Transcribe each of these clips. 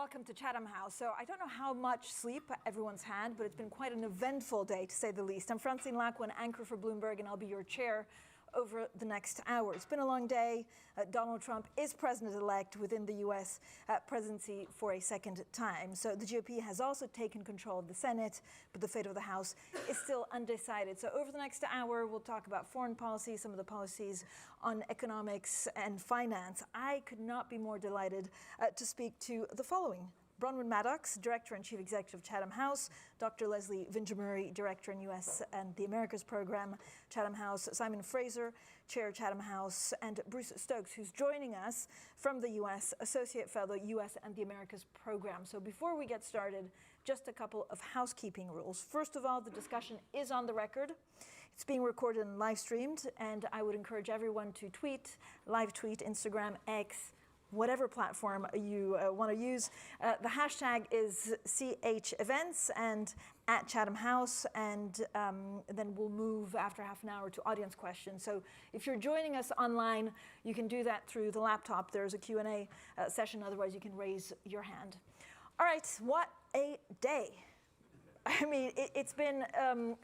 welcome to Chatham House. So I don't know how much sleep everyone's had, but it's been quite an eventful day, to say the least. I'm Francine Lackwin, anchor for Bloomberg, and I'll be your chair over the next hour. It's been a long day. Donald Trump is president-elect within the U.S. Presidency for a second time. So the GOP has also taken control of the Senate, but the fate of the House is still undecided. So over the next hour, we'll talk about foreign policy, some of the policies on economics and finance. I could not be more delighted to speak to the following: Bronwyn Maddox, Director and Chief Executive of Chatham House; Dr. Leslie Vinjamuri, Director in U.S. and the Americas Program, Chatham House; Simon Fraser, Chair, Chatham House; and Bruce Stokes, who's joining us from the U.S., Associate Fellow, U.S. and the Americas Program. So before we get started, just a couple of housekeeping rules. First of all, the discussion is on the record. It's being recorded and live streamed, and I would encourage everyone to tweet, live tweet, Instagram, X, whatever platform you want to use. The hashtag is CHEvents and at Chatham House, and then we'll move after half an hour to audience questions. So if you're joining us online, you can do that through the laptop. There's a Q&A session. Otherwise, you can raise your hand. All right, what a day. I mean, it's been,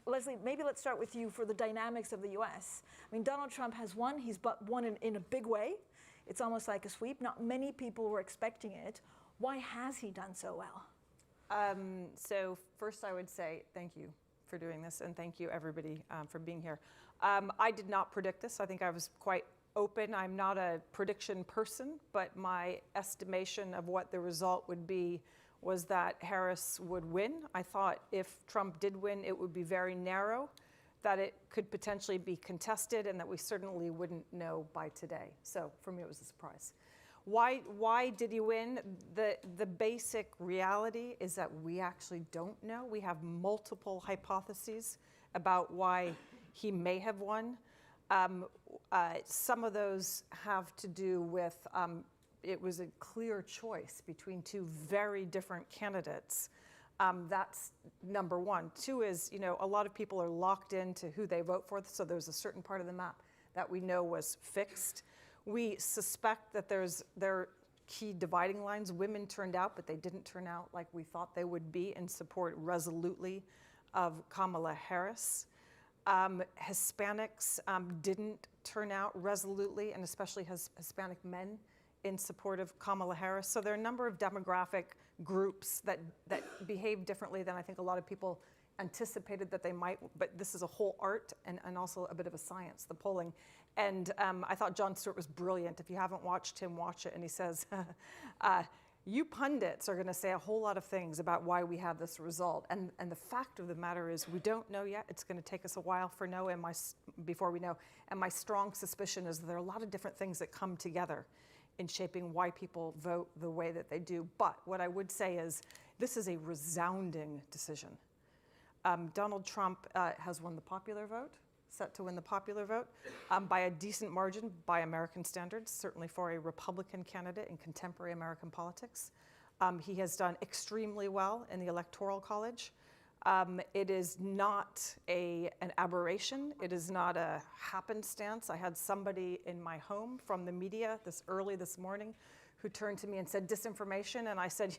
Leslie, maybe let's start with you for the dynamics of the U.S. I mean, Donald Trump has won. He's won in a big way. It's almost like a sweep. Not many people were expecting it. Why has he done so well? So first I would say thank you for doing this, and thank you everybody for being here. I did not predict this. I think I was quite open. I'm not a prediction person, but my estimation of what the result would be was that Harris would win. I thought if Trump did win, it would be very narrow, that it could potentially be contested, and that we certainly wouldn't know by today. So for me, it was a surprise. Why did he win? The basic reality is that we actually don't know. We have multiple hypotheses about why he may have won. Some of those have to do with it was a clear choice between two very different candidates. That's number one. Two is, a lot of people are locked into who they vote for, so there's a certain part of the map that we know was fixed. We suspect that there are key dividing lines. Women turned out, but they didn't turn out like we thought they would be in support resolutely of Kamala Harris. Hispanics didn't turn out resolutely, and especially Hispanic men in support of Kamala Harris. So there are a number of demographic groups that behave differently than I think a lot of people anticipated that they might, but this is a whole art and also a bit of a science, the polling. And I thought Jon Stewart was brilliant. If you haven't watched him, watch it. And he says, you pundits are going to say a whole lot of things about why we have this result. And the fact of the matter is we don't know yet. It's going to take us a while before we know. And my strong suspicion is that there are a lot of different things that come together in shaping why people vote the way that they do. But what I would say is this is a resounding decision. Donald Trump has won the popular vote, set to win the popular vote by a decent margin by American standards, certainly for a Republican candidate in contemporary American politics. He has done extremely well in the Electoral College. It is not an aberration. It is not a happenstance. I had somebody in my home from the media early this morning who turned to me and said disinformation, and I said,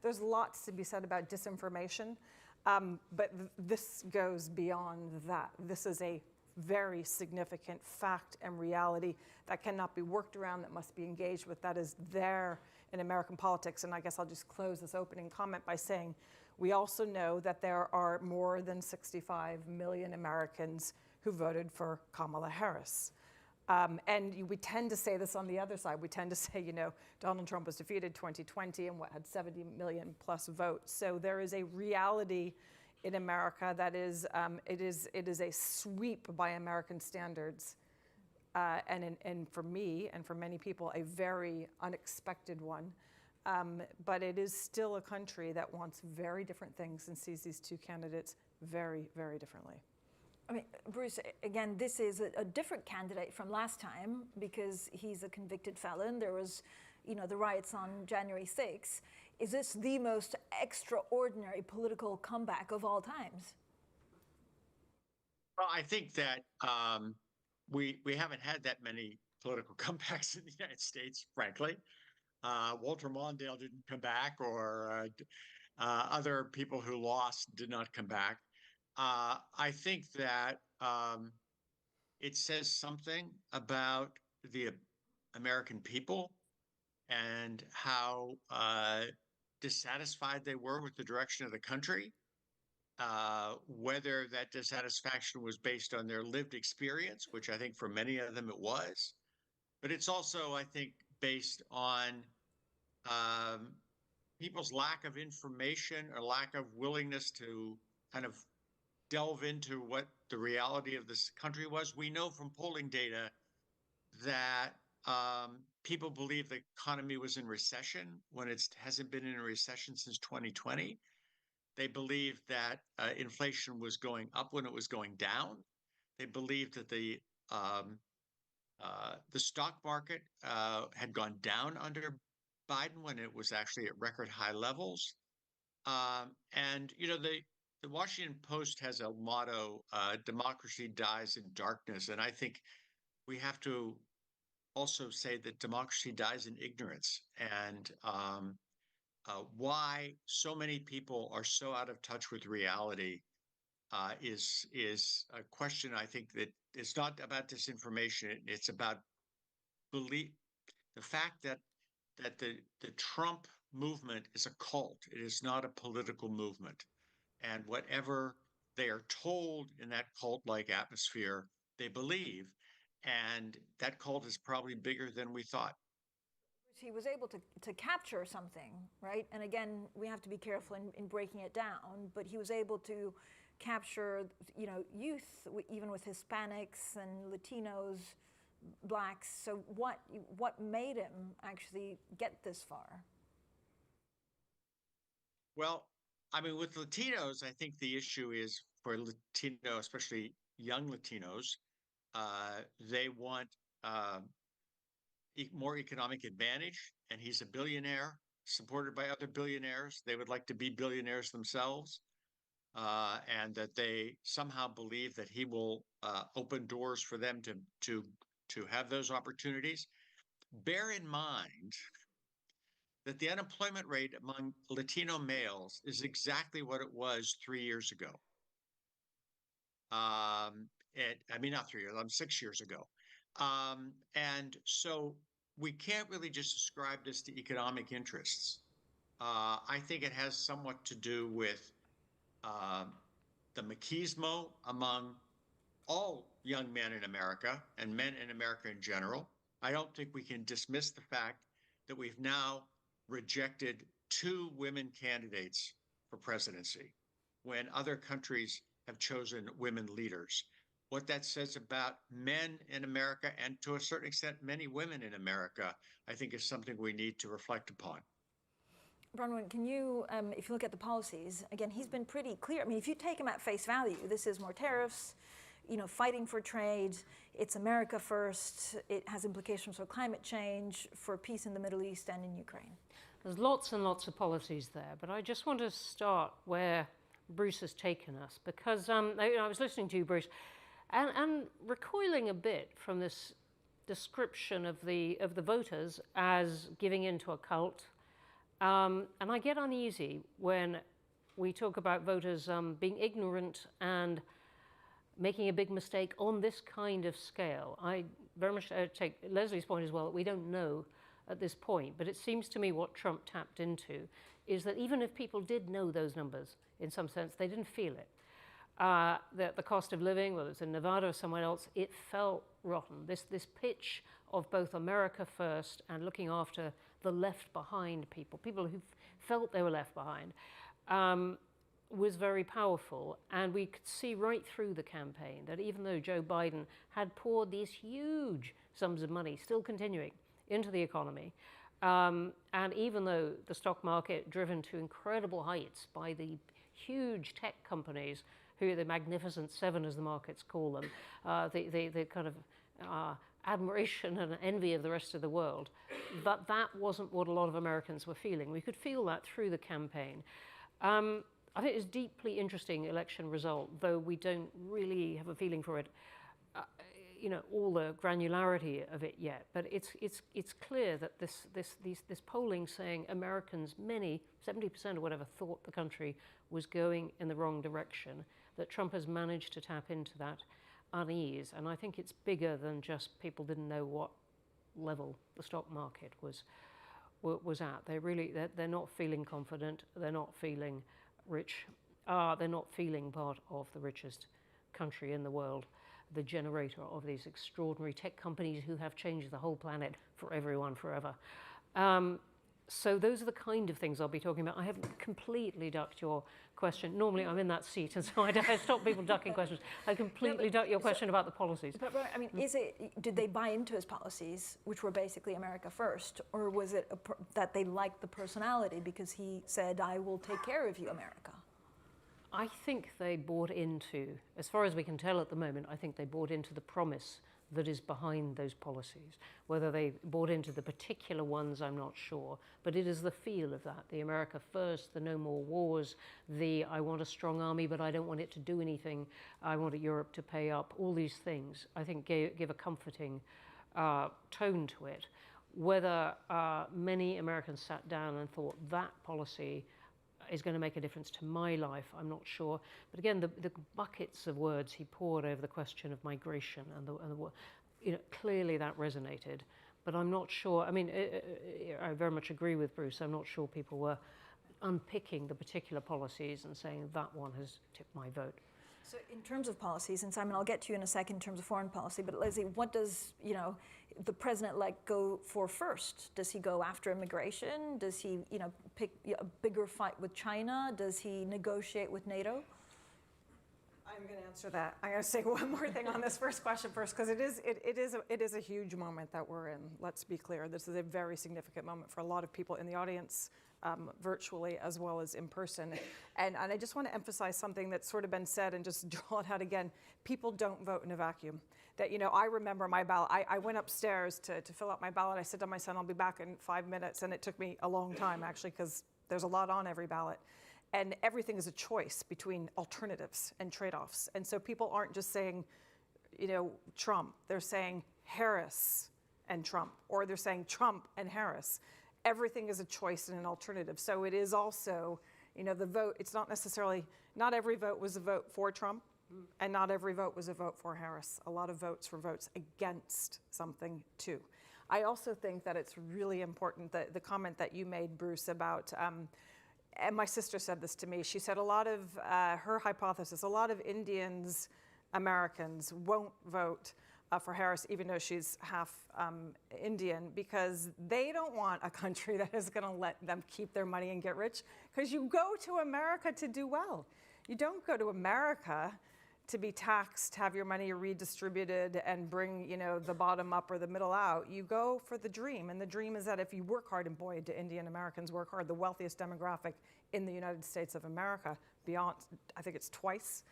there's lots to be said about disinformation, but this goes beyond that. This is a very significant fact and reality that cannot be worked around, that must be engaged with, that is there in American politics. And I guess I'll just close this opening comment by saying we also know that there are more than 65 million Americans who voted for Kamala Harris. And we tend to say this on the other side. We tend to say, Donald Trump was defeated 2020 and had 70 million plus votes. So there is a reality in America that is, it is a sweep by American standards. And for me and for many people, a very unexpected one. But it is still a country that wants very different things and sees these two candidates very, very differently. I mean, Bruce, again, this is a different candidate from last time because he's a convicted felon. There was, the riots on January 6th. Is this the most extraordinary political comeback of all times? Well, I think that we haven't had that many political comebacks in the United States, frankly. Walter Mondale didn't come back, or other people who lost did not come back. I think that it says something about the American people and how dissatisfied they were with the direction of the country. Whether that dissatisfaction was based on their lived experience, which I think for many of them it was, but it's also, I think, based on um, people's lack of information or lack of willingness to kind of delve into what the reality of this country was. We know from polling data that people believe the economy was in recession when it hasn't been in a recession since 2020. They believed that inflation was going up when it was going down. They believed that the stock market had gone down under Biden when it was actually at record high levels. And you know, the Washington Post has a motto: "Democracy dies in darkness," and I think we have to also say that democracy dies in ignorance. And why so many people are so out of touch with reality is a question. I think that it's not about disinformation; it's about belief. The fact that the Trump movement is a cult. It is not a political movement, and whatever they are told in that cult-like atmosphere, they believe, and that cult is probably bigger than we thought. He was able to capture something, right? And again, we have to be careful in breaking it down, but he was able to capture, you know, youth, even with Hispanics and Latinos, blacks. So what made him actually get this far? Well, I mean, with Latinos, I think the issue is for Latino, especially young Latinos, they want more economic advantage, and he's a billionaire supported by other billionaires. They would like to be billionaires themselves, and that they somehow believe that he will open doors for them to have those opportunities. Bear in mind that the unemployment rate among Latino males is exactly what it was 3 years ago. I mean, not 3 years, 6 years ago. And so we can't really just ascribe this to economic interests. I think it has somewhat to do with the machismo among all young men in America and men in America in general. I don't think we can dismiss the fact that we've now rejected 2 women candidates for presidency when other countries have chosen women leaders. What that says about men in America, and to a certain extent, many women in America, I think is something we need to reflect upon. Bronwyn, can you, if you look at the policies, again, he's been pretty clear. I mean, if you take him at face value, this is more tariffs, you know, fighting for trade, it's America first, it has implications for climate change, for peace in the Middle East and in Ukraine. There's lots and lots of policies there, but I just want to start where Bruce has taken us, because I was listening to you, Bruce, and recoiling a bit from this description of the voters as giving into a cult. And I get uneasy when we talk about voters being ignorant and making a big mistake on this kind of scale. I very much take Leslie's point as well, that we don't know at this point, but it seems to me what Trump tapped into is that even if people did know those numbers, in some sense, they didn't feel it. That the cost of living, whether it's in Nevada or somewhere else, it felt rotten. This pitch of both America first and looking after the left behind people who felt they were left behind, was very powerful. And we could see right through the campaign that even though Joe Biden had poured these huge sums of money, still continuing, into the economy, and even though the stock market driven to incredible heights by the huge tech companies, who are the Magnificent Seven, as the markets call them, the kind of admiration and envy of the rest of the world, but that wasn't what a lot of Americans were feeling. We could feel that through the campaign. I think it's a deeply interesting election result, though we don't really have a feeling for it. all the granularity of it yet, but it's clear that this polling saying Americans, 70% or whatever, thought the country was going in the wrong direction, that Trump has managed to tap into that unease. And I think it's bigger than just people didn't know what level the stock market was at. They're not feeling confident. They're not feeling rich. They're not feeling part of the richest country in the world, the generator of these extraordinary tech companies who have changed the whole planet for everyone forever. So those are the kind of things I'll be talking about. I haven't completely ducked your question. Normally I'm in that seat, and so I stop people ducking questions. I completely ducked your question about the policies. But I mean, did they buy into his policies, which were basically America first, or was it that they liked the personality because he said, "I will take care of you, America"? I think they bought into, as far as we can tell at the moment, I think they bought into the promise that is behind those policies. Whether they bought into the particular ones, I'm not sure, but it is the feel of that. The America first, the no more wars, the I want a strong army, but I don't want it to do anything. I want Europe to pay up. All these things, I think, give a comforting tone to it. Whether many Americans sat down and thought that policy is going to make a difference to my life, I'm not sure. But again, the buckets of words he poured over the question of migration and clearly that resonated. But I'm not sure. I mean, I very much agree with Bruce. I'm not sure people were unpicking the particular policies and saying that one has tipped my vote. So in terms of policies, and Simon, I'll get to you in a second in terms of foreign policy, but Leslie, what does, the president go for first? Does he go after immigration? Does he, pick a bigger fight with China? Does he negotiate with NATO? I'm going to answer that. I'm going to say one more thing on this first question first, because it is a huge moment that we're in. Let's be clear. This is a very significant moment for a lot of people in the audience, virtually as well as in person. And I just want to emphasize something that's sort of been said and just draw it out again. People don't vote in a vacuum. That, I remember my ballot. I went upstairs to fill out my ballot. I said to my son, I'll be back in 5 minutes. And it took me a long time, actually, because there's a lot on every ballot. And everything is a choice between alternatives and trade-offs. And so people aren't just saying, Trump. They're saying Harris and Trump, or they're saying Trump and Harris. Everything is a choice and an alternative. So it is also, the vote, it's not necessarily, not every vote was a vote for Trump, and not every vote was a vote for Harris. A lot of votes were votes against something, too. I also think that it's really important, that the comment that you made, Bruce, about, and my sister said this to me, she said a lot of, her hypothesis, a lot of Indians, Americans won't vote for Harris, even though she's half Indian, because they don't want a country that is going to let them keep their money and get rich, because you go to America to do well. You don't go to America to be taxed, have your money redistributed, and bring the bottom up or the middle out. You go for the dream, and the dream is that if you work hard, and boy, do Indian Americans work hard, the wealthiest demographic in the United States of America, beyond, I think it's twice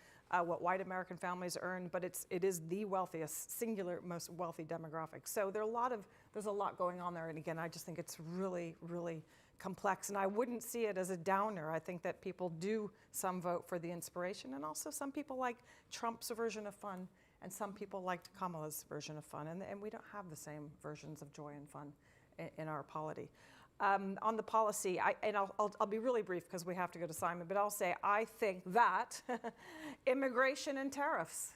what white American families earn, but it is the wealthiest, singular, most wealthy demographic. So there's a lot going on there, and again, I just think it's really, really complex, and I wouldn't see it as a downer. I think that people do some vote for the inspiration, and also some people like Trump's version of fun, and some people liked Kamala's version of fun, and we don't have the same versions of joy and fun in our polity. On the policy, I'll be really brief because we have to go to Simon, but I'll say I think that immigration and tariffs.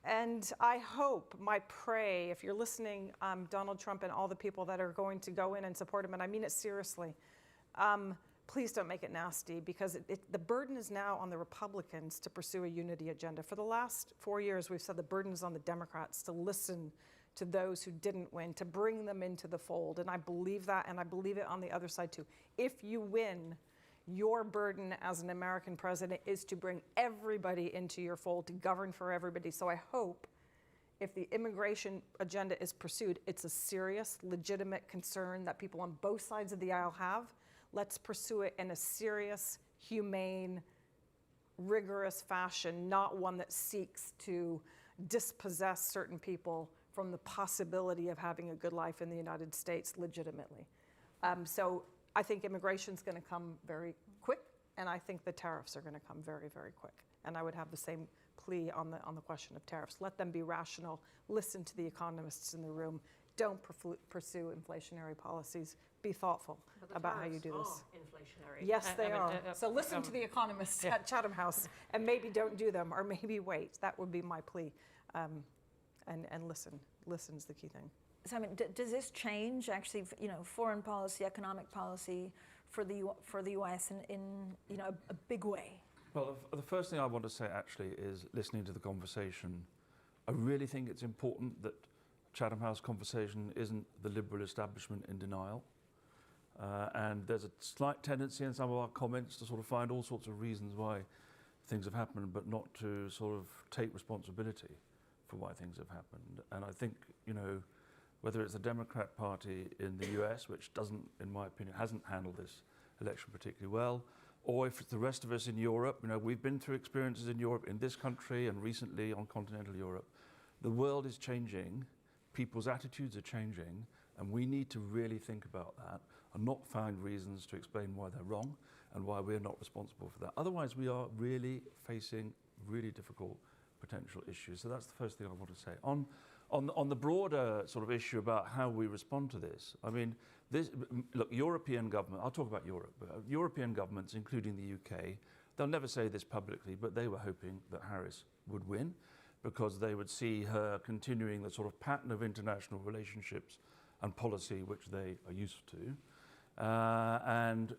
And I hope, my pray, if you're listening, Donald Trump and all the people that are going to go in and support him, and I mean it seriously, please don't make it nasty, because the burden is now on the Republicans to pursue a unity agenda. For the last 4 years, we've said the burden is on the Democrats to listen to those who didn't win, to bring them into the fold. And I believe that, and I believe it on the other side too. If you win, your burden as an American president is to bring everybody into your fold, to govern for everybody. So I hope if the immigration agenda is pursued, it's a serious, legitimate concern that people on both sides of the aisle have. Let's pursue it in a serious, humane, rigorous fashion, not one that seeks to dispossess certain people from the possibility of having a good life in the United States legitimately. So I think immigration's going to come very quick, and I think the tariffs are going to come very, very quick. And I would have the same plea on the question of tariffs. Let them be rational. Listen to the economists in the room. Don't pursue inflationary policies. Be thoughtful about how you do this. Inflationary. Yes, they are. So listen to the economists at Chatham House, and maybe don't do them, or maybe wait. That would be my plea. And listen. Listen is the key thing. Simon, does this change actually, foreign policy, economic policy for the U.S. in a big way? Well, the first thing I want to say actually is listening to the conversation. I really think it's important that Chatham House conversation isn't the liberal establishment in denial. And there's a slight tendency in some of our comments to sort of find all sorts of reasons why things have happened, but not to sort of take responsibility for why things have happened. And I think, whether it's the Democrat Party in the US, which doesn't, in my opinion, hasn't handled this election particularly well, or if it's the rest of us in Europe, we've been through experiences in Europe, in this country and recently on continental Europe. The world is changing, people's attitudes are changing, and we need to really think about that and not find reasons to explain why they're wrong and why we're not responsible for that. Otherwise, we are really facing really difficult potential issues. So that's the first thing I want to say. On the broader sort of issue about how we respond to this, I mean, look, European government, I'll talk about Europe, European governments, including the UK, they'll never say this publicly, but they were hoping that Harris would win because they would see her continuing the sort of pattern of international relationships and policy which they are used to. And,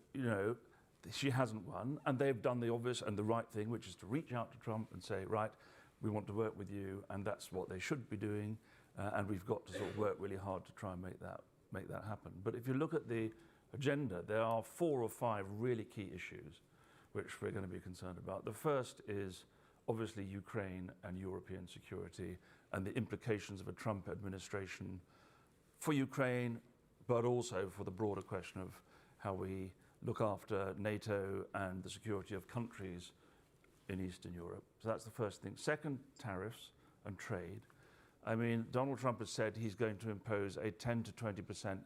she hasn't won, and they've done the obvious and the right thing, which is to reach out to Trump and say, right, we want to work with you, and that's what they should be doing, and we've got to sort of work really hard to try and make that happen. But if you look at the agenda, there are 4 or 5 really key issues which we're going to be concerned about. The first is obviously Ukraine and European security and the implications of a Trump administration for Ukraine, but also for the broader question of how we look after NATO and the security of countries in Eastern Europe. So that's the first thing. Second, tariffs and trade. I mean, Donald Trump has said he's going to impose a 10 to 20%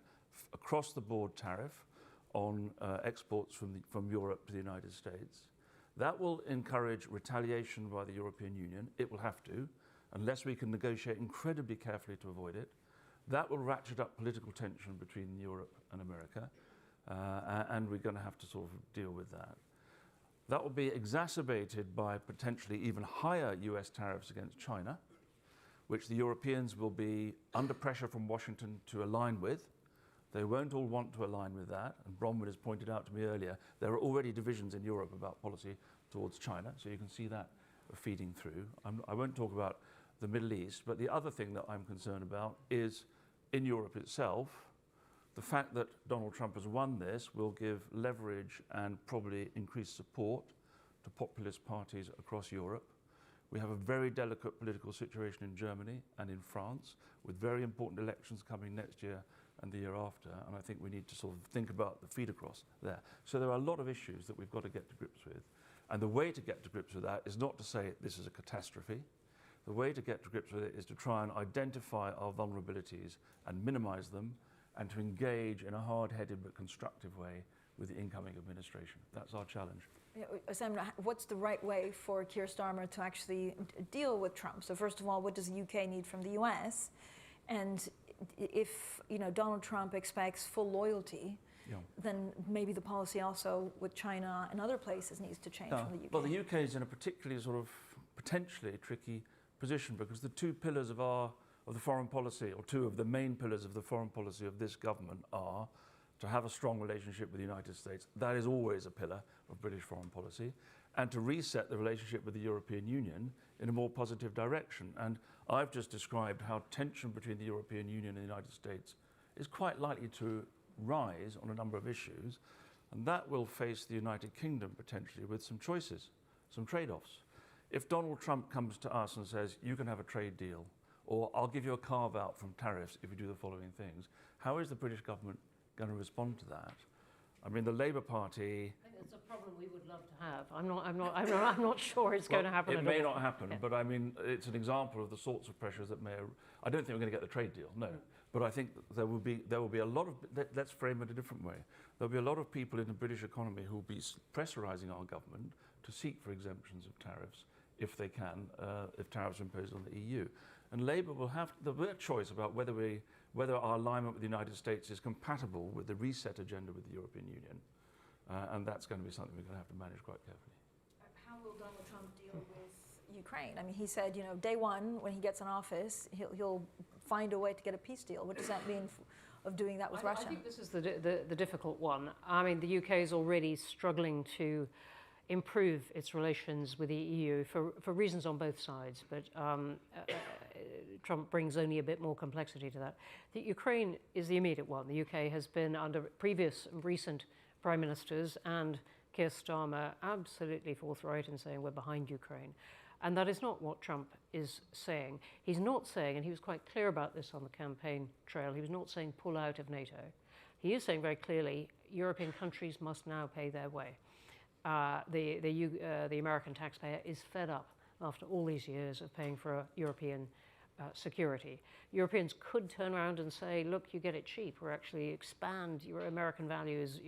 across-the-board tariff on exports from Europe to the United States. That will encourage retaliation by the European Union. It will have to, unless we can negotiate incredibly carefully to avoid it. That will ratchet up political tension between Europe and America, and we're going to have to sort of deal with that. That will be exacerbated by potentially even higher US tariffs against China, which the Europeans will be under pressure from Washington to align with. They won't all want to align with that, and Bronwyn has pointed out to me earlier, there are already divisions in Europe about policy towards China, so you can see that feeding through. I won't talk about the Middle East, but the other thing that I'm concerned about is in Europe itself, the fact that Donald Trump has won this will give leverage and probably increased support to populist parties across Europe. We have a very delicate political situation in Germany and in France, with very important elections coming next year and the year after, and I think we need to sort of think about the feed across there. So there are a lot of issues that we've got to get to grips with, and the way to get to grips with that is not to say this is a catastrophe. The way to get to grips with it is to try and identify our vulnerabilities and minimize them, and to engage in a hard-headed but constructive way with the incoming administration. That's our challenge. Simon, what's the right way for Keir Starmer to actually deal with Trump? So first of all, what does the UK need from the US? And if Donald Trump expects full loyalty, then maybe the policy also with China and other places needs to change from the UK. Well, the UK is in a particularly sort of potentially tricky position because the 2 pillars of the foreign policy, or 2 of the main pillars of the foreign policy of this government are to have a strong relationship with the United States. That is always a pillar of British foreign policy, and to reset the relationship with the European Union in a more positive direction. And I've just described how tension between the European Union and the United States is quite likely to rise on a number of issues, and that will face the United Kingdom potentially with some choices, some trade-offs. If Donald Trump comes to us and says, you can have a trade deal, or I'll give you a carve-out from tariffs if you do the following things, how is the British government going to respond to that? I mean, the Labour Party... I think it's a problem we would love to have. I'm not sure it's going to happen at all. It may not happen, but I mean, it's an example of the sorts of pressures that may... I don't think we're going to get the trade deal, no. But I think there will be a lot of... Let's frame it a different way. There'll be a lot of people in the British economy who will be pressurising our government to seek for exemptions of tariffs if they can, if tariffs are imposed on the EU. And Labour will have the real choice about whether our alignment with the United States is compatible with the reset agenda with the European Union. And that's going to be something we're going to have to manage quite carefully. How will Donald Trump deal with Ukraine? I mean, he said, day one, when he gets in office, he'll find a way to get a peace deal. What does that mean of doing that with Russia? I think this is the difficult one. I mean, the UK is already struggling to improve its relations with the EU for reasons on both sides, but Trump brings only a bit more complexity to that. The Ukraine is the immediate one. The UK has been under previous recent prime ministers and Keir Starmer absolutely forthright in saying we're behind Ukraine. And that is not what Trump is saying. He's not saying, and he was quite clear about this on the campaign trail, he was not saying pull out of NATO. He is saying very clearly European countries must now pay their way. The American taxpayer is fed up after all these years of paying for European security. Europeans could turn around and say, look, you get it cheap, or actually expand your American values,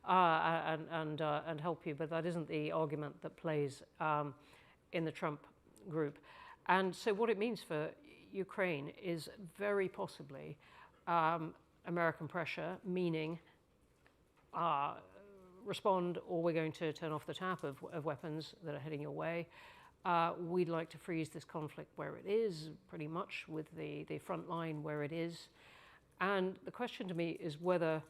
and help you, but that isn't the argument that plays in the Trump group. And so what it means for Ukraine is very possibly American pressure, meaning respond or we're going to turn off the tap of weapons that are heading your way. We'd like to freeze this conflict where it is, pretty much with the front line where it is. And the question to me is whether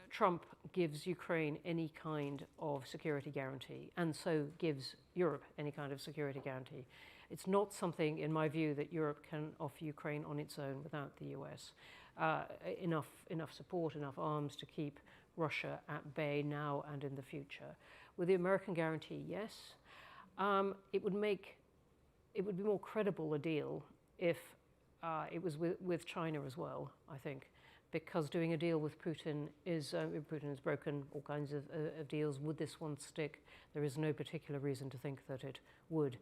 Trump gives Ukraine any kind of security guarantee, and so gives Europe any kind of security guarantee. It's not something, in my view, that Europe can offer Ukraine on its own without the US. Enough support, enough arms to keep Russia at bay now and in the future. With the American guarantee, yes. It would be more credible a deal if it was with China as well, I think, because doing a deal with Putin Putin has broken all kinds of deals. Would this one stick? There is no particular reason to think that it would,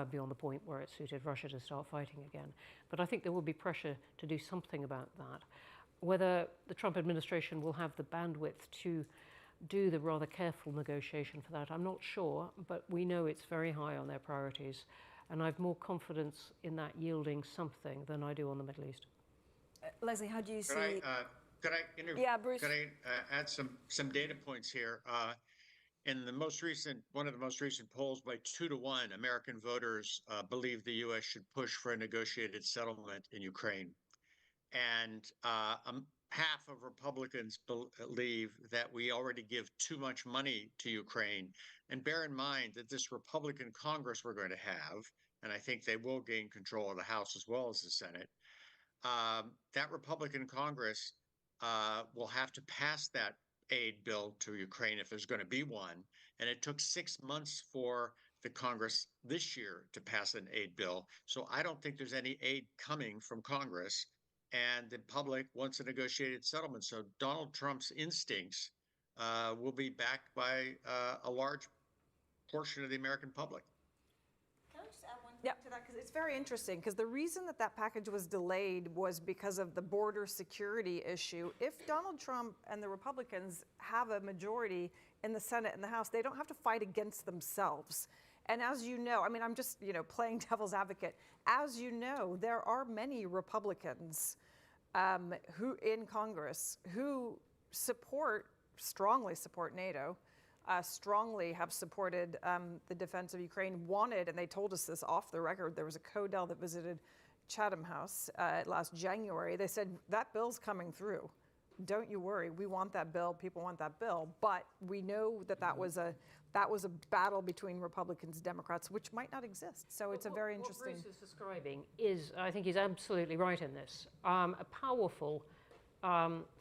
beyond the point where it suited Russia to start fighting again. But I think there will be pressure to do something about that. Whether the Trump administration will have the bandwidth to do the rather careful negotiation for that, I'm not sure, but we know it's very high on their priorities, and I have more confidence in that yielding something than I do on the Middle East. Leslie, how do you see? Could I interview? Yeah, Bruce. Could I add some data points here? In one of the most recent polls, by 2-1, American voters believe the U.S. should push for a negotiated settlement in Ukraine, and half of Republicans believe that we already give too much money to Ukraine. And bear in mind that this Republican Congress we're going to have, and I think they will gain control of the House as well as the Senate, that Republican Congress will have to pass that aid bill to Ukraine if there's going to be one. And it took 6 months for the Congress this year to pass an aid bill. So I don't think there's any aid coming from Congress. And the public wants a negotiated settlement. So Donald Trump's instincts will be backed by a large portion of the American public. Can I just add one thing to that? Because it's very interesting, because the reason that package was delayed was because of the border security issue. If Donald Trump and the Republicans have a majority in the Senate and the House, they don't have to fight against themselves. And as you know, I mean, I'm just, playing devil's advocate. As you know, there are many Republicans who in Congress who strongly support NATO, strongly have supported the defense of Ukraine, wanted, and they told us this off the record, there was a CODEL that visited Chatham House last January. They said, that bill's coming through. Don't you worry, we want that bill, people want that bill. But we know that was a battle between Republicans and Democrats, which might not exist. So it's a very interesting. What Bruce is describing is, I think he's absolutely right in this, a powerful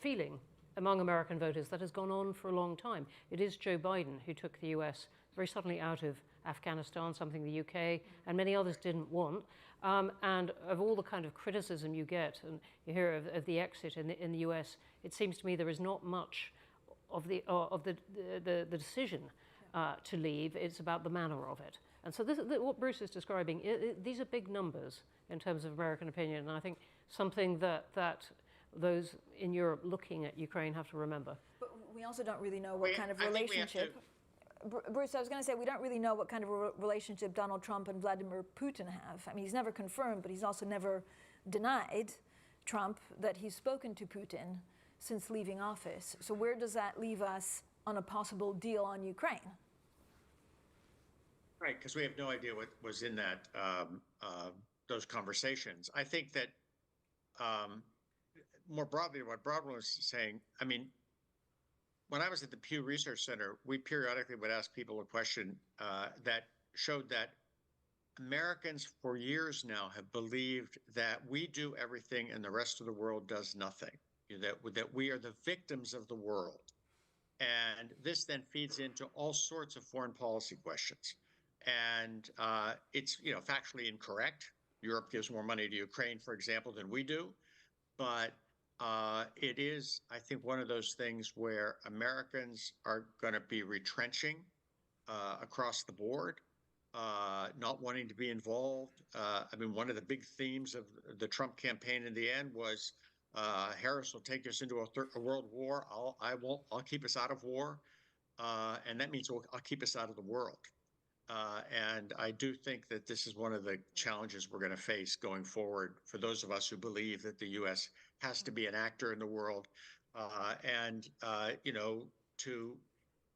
feeling among American voters that has gone on for a long time. It is Joe Biden who took the US very suddenly out of Afghanistan, something the UK and many others didn't want. And of all the kind of criticism you get, and you hear of the exit in the US, it seems to me there is not much of the decision to leave. It's about the manner of it. And so what Bruce is describing, these are big numbers in terms of American opinion, and I think something that those in Europe looking at Ukraine have to remember. But we also don't really know what kind of relationship Bruce, I was going to say, we don't really know what kind of a relationship Donald Trump and Vladimir Putin have. I mean, he's never confirmed, but he's also never denied, Trump, that he's spoken to Putin since leaving office. So where does that leave us on a possible deal on Ukraine? Right, because we have no idea what was in that those conversations. I think that more broadly, what Broadwell was saying, I mean, when I was at the Pew Research Center, we periodically would ask people a question that showed that Americans for years now have believed that we do everything and the rest of the world does nothing, that we are the victims of the world. And this then feeds into all sorts of foreign policy questions. And it's, factually incorrect. Europe gives more money to Ukraine, for example, than we do. But it is, I think, one of those things where Americans are going to be retrenching across the board, not wanting to be involved. I mean, one of the big themes of the Trump campaign in the end was Harris will take us into a world war. I'll keep us out of war. And that means I'll keep us out of the world. And I do think that this is one of the challenges we're going to face going forward for those of us who believe that the U.S. has to be an actor in the world. To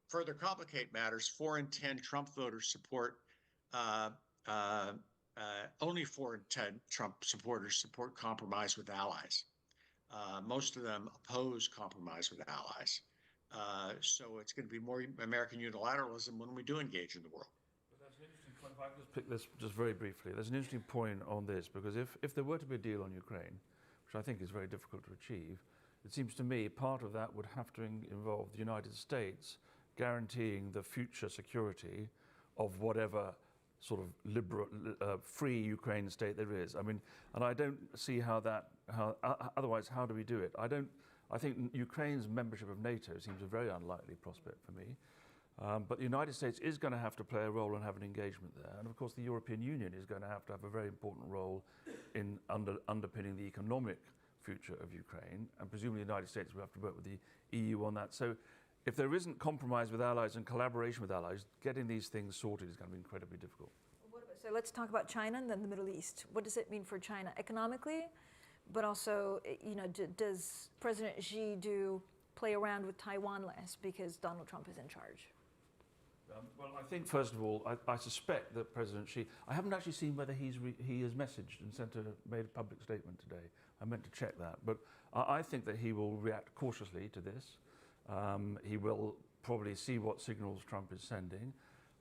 further complicate matters, 4 in 10 Trump voters support, only 4 in 10 Trump supporters support compromise with allies. Most of them oppose compromise with allies. So it's going to be more American unilateralism when we do engage in the world. If I could just pick this just very briefly, there's an interesting point on this, because if there were to be a deal on Ukraine, which I think is very difficult to achieve, it seems to me part of that would have to involve the United States guaranteeing the future security of whatever sort of liberal, free Ukraine state there is. I mean, and I don't see otherwise, how do we do it? I think Ukraine's membership of NATO seems a very unlikely prospect for me. But the United States is going to have to play a role and have an engagement there. And of course, the European Union is going to have a very important role in underpinning the economic future of Ukraine. And presumably the United States will have to work with the EU on that. So if there isn't compromise with allies and collaboration with allies, getting these things sorted is going to be incredibly difficult. So let's talk about China and then the Middle East. What does it mean for China economically? But also, does President Xi play around with Taiwan less because Donald Trump is in charge? Well, I think, first of all, I suspect that President Xi, I haven't actually seen whether he has messaged and made a public statement today. I meant to check that. But I think that he will react cautiously to this. He will probably see what signals Trump is sending.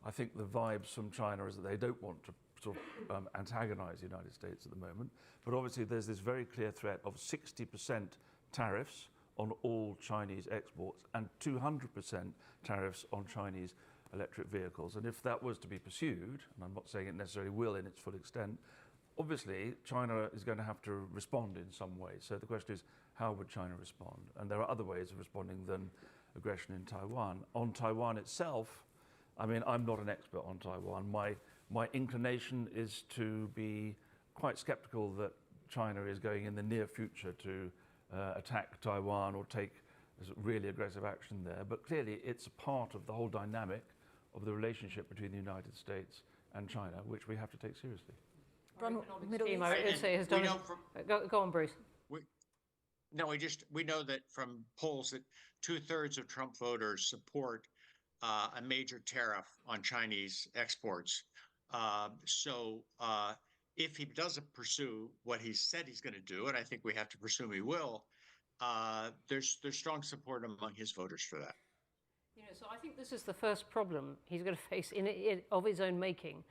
I think the vibes from China is that they don't want to sort of antagonize the United States at the moment. But obviously there's this very clear threat of 60% tariffs on all Chinese exports and 200% tariffs on Chinese electric vehicles. And if that was to be pursued, and I'm not saying it necessarily will in its full extent, obviously China is going to have to respond in some way. So the question is, how would China respond? And there are other ways of responding than aggression in Taiwan. On Taiwan itself, I mean, I'm not an expert on Taiwan. My inclination is to be quite skeptical that China is going in the near future to attack Taiwan or take really aggressive action there. But clearly it's a part of the whole dynamic of the relationship between the United States and China, which we have to take seriously. Middle East. I would say has done go on, Bruce. We know that from polls that 2/3 of Trump voters support a major tariff on Chinese exports. So if he doesn't pursue what he said he's going to do, and I think we have to presume he will, there's strong support among his voters for that. So I think this is the first problem he's going to face of his own making,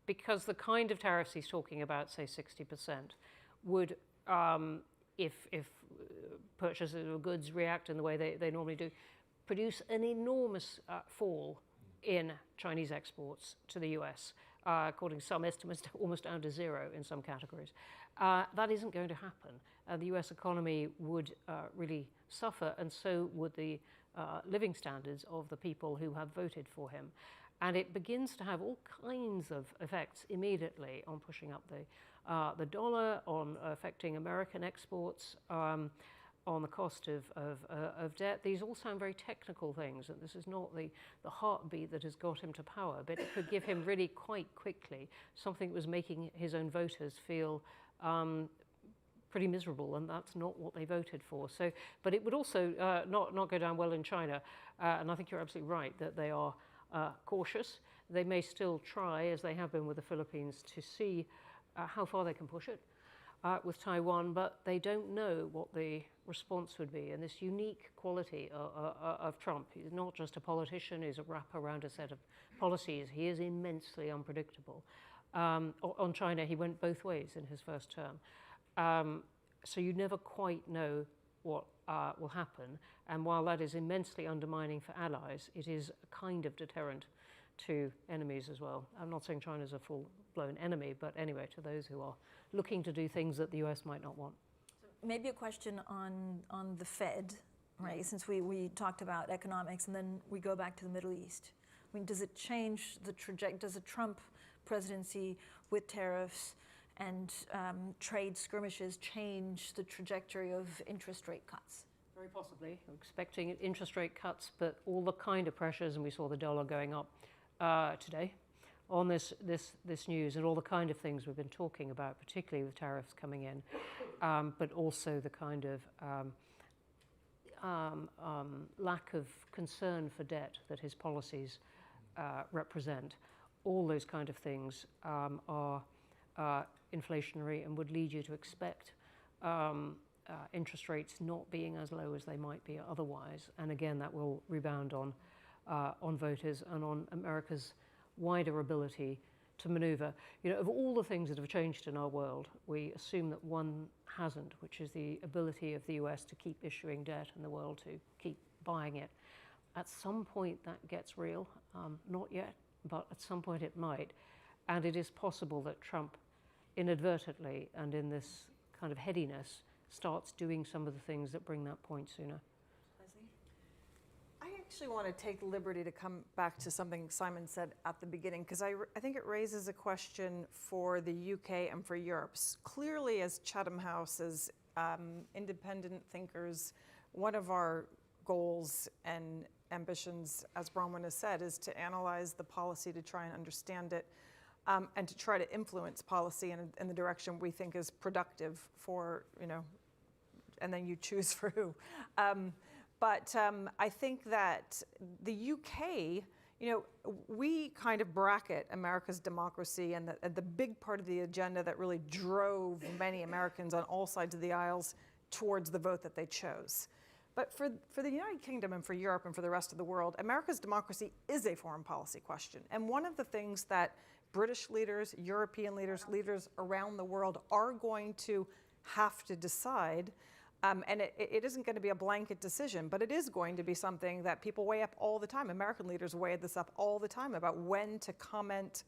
because the kind of tariffs he's talking about, say 60%, would, if purchasers of goods react in the way they normally do, produce an enormous fall in Chinese exports to the US, according to some estimates, almost down to zero in some categories. That isn't going to happen. The US economy would really suffer, and so would the living standards of the people who have voted for him. And it begins to have all kinds of effects immediately on pushing up the dollar, on affecting American exports, on the cost of debt. These all sound very technical things, and this is not the heartbeat that has got him to power, but it could give him really quite quickly something that was making his own voters feel pretty miserable, and that's not what they voted for. So, but it would also not go down well in China, and I think you're absolutely right that they are cautious. They may still try, as they have been with the Philippines, to see how far they can push it with Taiwan, but they don't know what the response would be. And this unique quality of Trump, he's not just a politician, he's a wrap around a set of policies. He is immensely unpredictable. On China, he went both ways in his first term. So you never quite know what will happen. And while that is immensely undermining for allies, it is a kind of deterrent to enemies as well. I'm not saying China's a full-blown enemy, but anyway, to those who are looking to do things that the US might not want. Maybe a question on the Fed, right? Since we talked about economics and then we go back to the Middle East. I mean, does it change the trajectory? Does a Trump presidency with tariffs and trade skirmishes change the trajectory of interest rate cuts? Very possibly. We're expecting interest rate cuts, but all the kind of pressures, and we saw the dollar going up today on this news, and all the kind of things we've been talking about, particularly with tariffs coming in, but also the kind of lack of concern for debt that his policies represent. All those kind of things are inflationary and would lead you to expect interest rates not being as low as they might be otherwise. And again, that will rebound on voters and on America's wider ability to maneuver. You know, of all the things that have changed in our world, we assume that one hasn't, which is the ability of the US to keep issuing debt and the world to keep buying it. At some point that gets real, not yet, but at some point it might. And it is possible that Trump inadvertently and in this kind of headiness starts doing some of the things that bring that point sooner. I actually want to take liberty to come back to something Simon said at the beginning, because I think it raises a question for the UK and for Europe. Clearly, as Chatham House, as independent thinkers, one of our goals and ambitions, as Bronwyn has said, is to analyze the policy, to try and understand it, and to try to influence policy in the direction we think is productive for, you know, and then you choose for who. But I think that the UK, you know, we kind of bracket America's democracy and the big part of the agenda that really drove many Americans on all sides of the aisles towards the vote that they chose. But for the United Kingdom and for Europe and for the rest of the world, America's democracy is a foreign policy question. And one of the things that British leaders, European leaders, leaders around the world are going to have to decide, and it isn't going to be a blanket decision, but it is going to be something that people weigh up all the time. American leaders weigh this up all the time about when to comment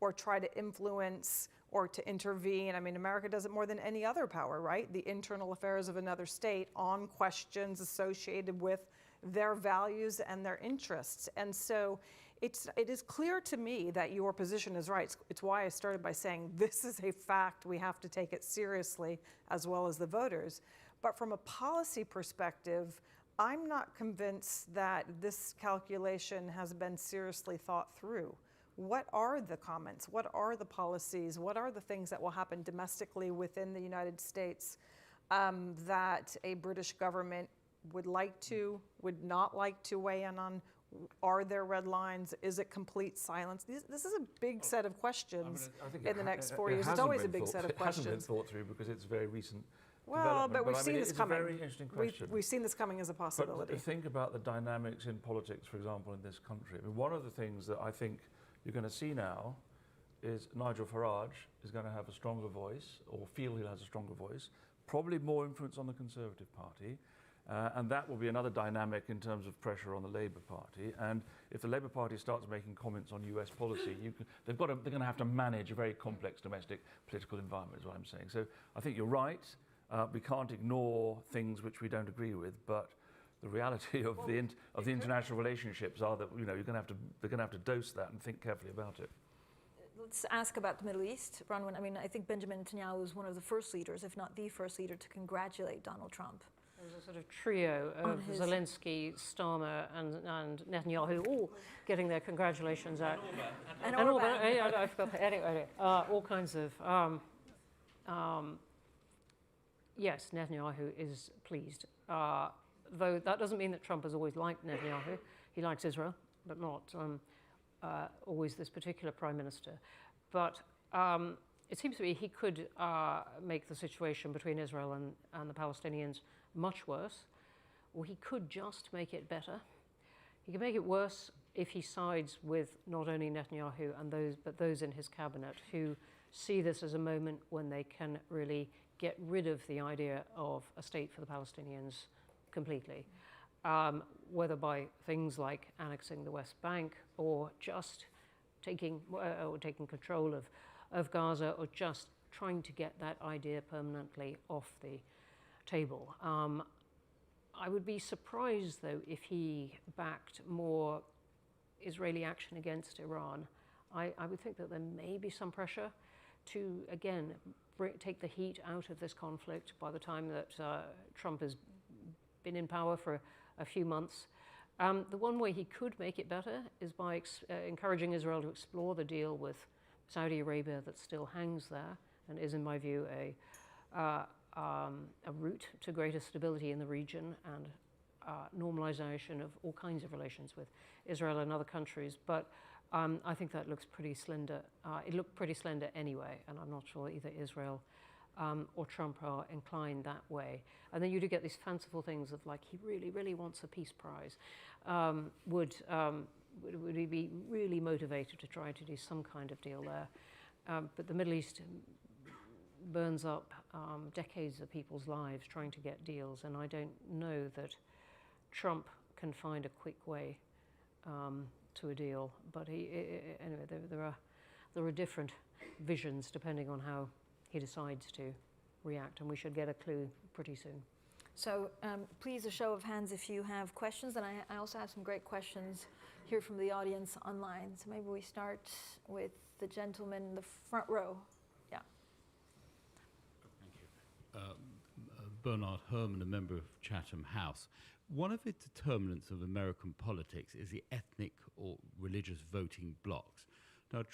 or try to influence or to intervene. I mean, America does it more than any other power, right? The internal affairs of another state on questions associated with their values and their interests. And so it is clear to me that your position is right. It's why I started by saying this is a fact. We have to take it seriously, as well as the voters. But from a policy perspective, I'm not convinced that this calculation has been seriously thought through. What are the comments? What are the policies? What are the things that will happen domestically within the United States that a British government would like to, would not like to weigh in on? Are there red lines? Is it complete silence? This is a big set of questions in the next 4 years. It's always a big set of questions. It hasn't been thought through because it's very recent. Well, but we've seen this coming. It's a very interesting question. We've seen this coming as a possibility. But think about the dynamics in politics, for example, in this country. I mean, one of the things that I think you're going to see now is Nigel Farage is going to have a stronger voice, or feel he has a stronger voice, probably more influence on the Conservative Party. And that will be another dynamic in terms of pressure on the Labour Party. And if the Labour Party starts making comments on US policy, they're going to have to manage a very complex domestic political environment, is what I'm saying. So I think you're right. We can't ignore things which we don't agree with, but the reality of the international relationships are that, you know, they're going to have to dose that and think carefully about it. Let's ask about the Middle East, Bronwyn. I mean, I think Benjamin Netanyahu was one of the first leaders, if not the first leader, to congratulate Donald Trump There's a sort of trio of Zelensky, Starmer, and Netanyahu all getting their congratulations out. And And Orban. I forgot. Anyway, all kinds of. Yes, Netanyahu is pleased. Though that doesn't mean that Trump has always liked Netanyahu. He likes Israel, but not always this particular prime minister. But it seems to me he could make the situation between Israel and the Palestinians much worse, or he could just make it better. He could make it worse if he sides with not only Netanyahu but those in his cabinet who see this as a moment when they can really get rid of the idea of a state for the Palestinians completely, whether by things like annexing the West Bank or just taking control of Gaza, or just trying to get that idea permanently off the table. I would be surprised, though, if he backed more Israeli action against Iran. I would think that there may be some pressure to, again, take the heat out of this conflict by the time that Trump has been in power for a few months. The one way he could make it better is by encouraging Israel to explore the deal with Saudi Arabia that still hangs there and is, in my view, a route to greater stability in the region and normalization of all kinds of relations with Israel and other countries. But I think that looks pretty slender. It looked pretty slender anyway, and I'm not sure either Israel or Trump are inclined that way. And then you do get these fanciful things of, like, he really, really wants a peace prize. Would he be really motivated to try to do some kind of deal there? But the Middle East burns up decades of people's lives trying to get deals, and I don't know that Trump can find a quick way to a deal. But anyway, there are different visions depending on how he decides to react, and we should get a clue pretty soon. So please, a show of hands if you have questions. And I also have some great questions here from the audience online. So maybe we start with the gentleman in the front row. Yeah. Thank you. Bernard Herrmann, a member of Chatham House. One of the determinants of American politics is the ethnic or religious voting blocs. Now,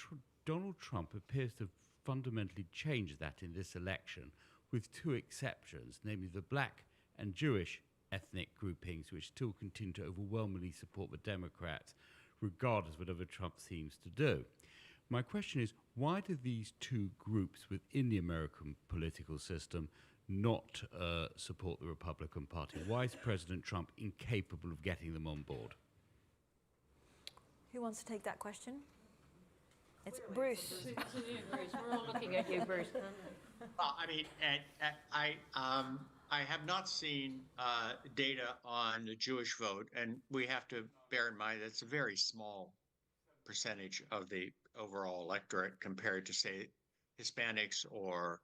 Donald Trump appears to have fundamentally changed that in this election, with two exceptions, namely the black and Jewish ethnic groupings, which still continue to overwhelmingly support the Democrats, regardless of whatever Trump seems to do. My question is, why do these two groups within the American political system not support the Republican Party? Why is President Trump incapable of getting them on board? Who wants to take that question? It's Bruce. We're all looking at you, Bruce. Well, I mean, I have not seen data on the Jewish vote, and we have to bear in mind it's a very small percentage of the overall electorate compared to, say, Hispanics or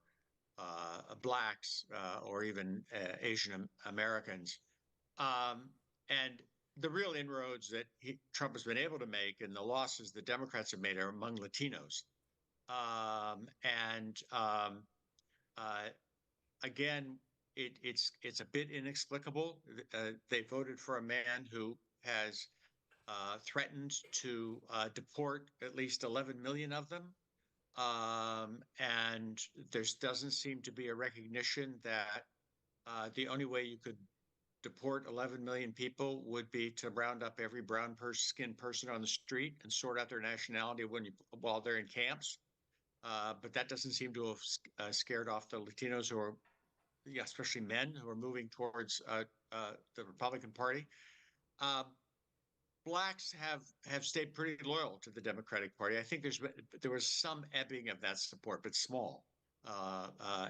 blacks or even Asian Americans. And the real inroads that Trump has been able to make and the losses the Democrats have made are among Latinos. Again, it's a bit inexplicable. They voted for a man who has threatened to deport at least 11 million of them. And there doesn't seem to be a recognition that the only way you could deport 11 million people would be to round up every brown-skinned person on the street and sort out their nationality while they're in camps. But that doesn't seem to have scared off the Latinos who are, especially men, who are moving towards the Republican Party. Blacks have stayed pretty loyal to the Democratic Party. I think there was some ebbing of that support, but small,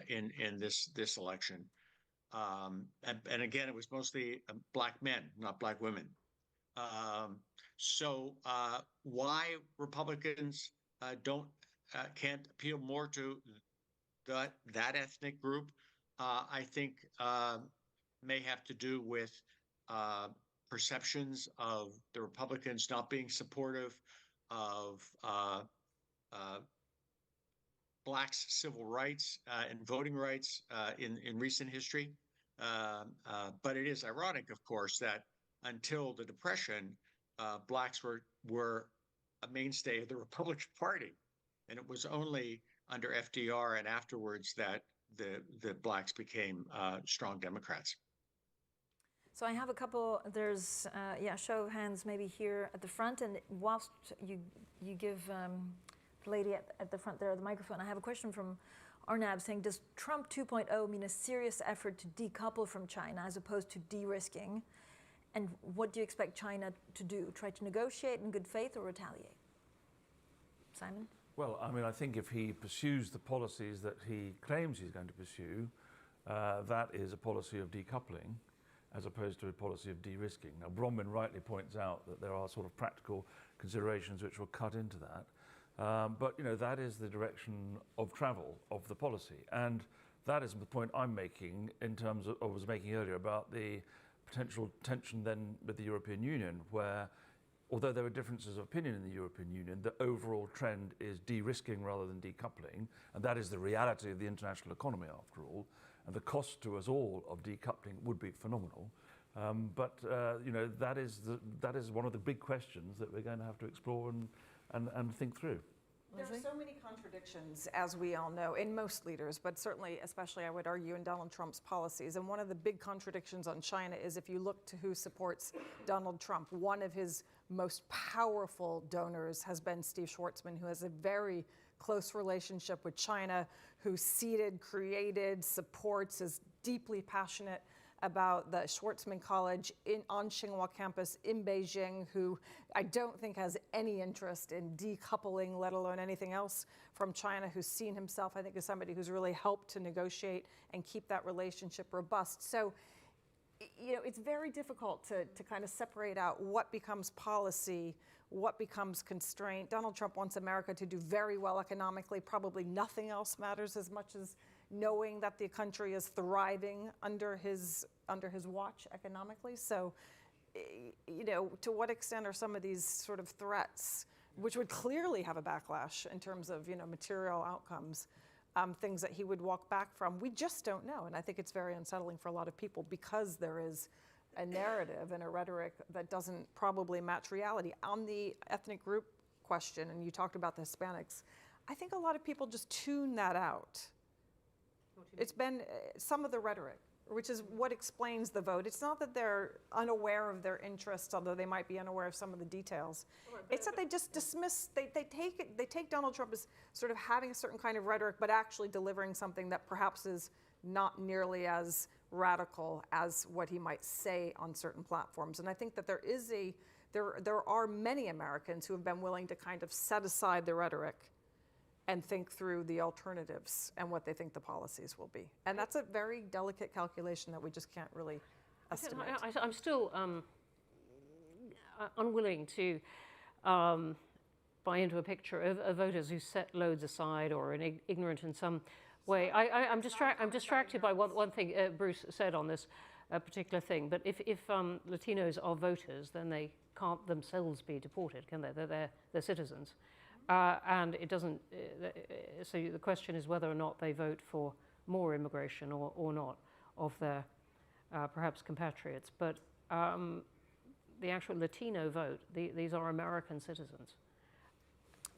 in this election. And again, it was mostly black men, not black women. So why Republicans can't appeal more to that ethnic group, I think may have to do with perceptions of the Republicans not being supportive of blacks' civil rights and voting rights in recent history. But it is ironic, of course, that until the Depression, blacks were a mainstay of the Republican Party, and it was only under FDR and afterwards that the blacks became strong Democrats. So I have a couple, there's, show of hands maybe here at the front. And whilst you give the lady at the front there the microphone, I have a question from Arnab saying, does Trump 2.0 mean a serious effort to decouple from China as opposed to de-risking? And what do you expect China to do? Try to negotiate in good faith or retaliate? Simon? Well, I mean, I think if he pursues the policies that he claims he's going to pursue, that is a policy of decoupling as opposed to a policy of de-risking. Now, Bronwyn rightly points out that there are sort of practical considerations which will cut into that. But, you know, that is the direction of travel of the policy. And that is the point I'm making in terms of, or was making earlier, about the potential tension then with the European Union, where although there are differences of opinion in the European Union, the overall trend is de-risking rather than decoupling, and that is the reality of the international economy after all, and the cost to us all of decoupling would be phenomenal. But you know, that is one of the big questions that we're going to have to explore and think through. There are so many contradictions, as we all know, in most leaders, but certainly, especially I would argue, in Donald Trump's policies. And one of the big contradictions on China is if you look to who supports Donald Trump, one of his most powerful donors has been Steve Schwarzman, who has a very close relationship with China, who seeded, created, supports, is deeply passionate about the Schwarzman College on Tsinghua campus in Beijing, who I don't think has any interest in decoupling, let alone anything else from China, who's seen himself, I think, as somebody who's really helped to negotiate and keep that relationship robust. So, you know, it's very difficult to kind of separate out what becomes policy, what becomes constraint. Donald Trump wants America to do very well economically. Probably nothing else matters as much as knowing that the country is thriving under his watch economically. So, you know, to what extent are some of these sort of threats, which would clearly have a backlash in terms of, you know, material outcomes, things that he would walk back from? We just don't know. And I think it's very unsettling for a lot of people because there is a narrative and a rhetoric that doesn't probably match reality. On the ethnic group question, and you talked about the Hispanics, I think a lot of people just tune that out. It's been some of the rhetoric, which is what explains the vote. It's not that they're unaware of their interests, although they might be unaware of some of the details. It's that they just dismiss, they take Donald Trump as sort of having a certain kind of rhetoric, but actually delivering something that perhaps is not nearly as radical as what he might say on certain platforms. And I think that there are many Americans who have been willing to kind of set aside the rhetoric and think through the alternatives and what they think the policies will be. And that's a very delicate calculation that we just can't really estimate. I'm still unwilling to buy into a picture of voters who set loads aside or are ignorant in some way. I'm distracted by one thing Bruce said on this particular thing. But if Latinos are voters, then they can't themselves be deported, can they? They're citizens. And it doesn't, so the question is whether or not they vote for more immigration or not of their perhaps compatriots. But the actual Latino vote, these are American citizens.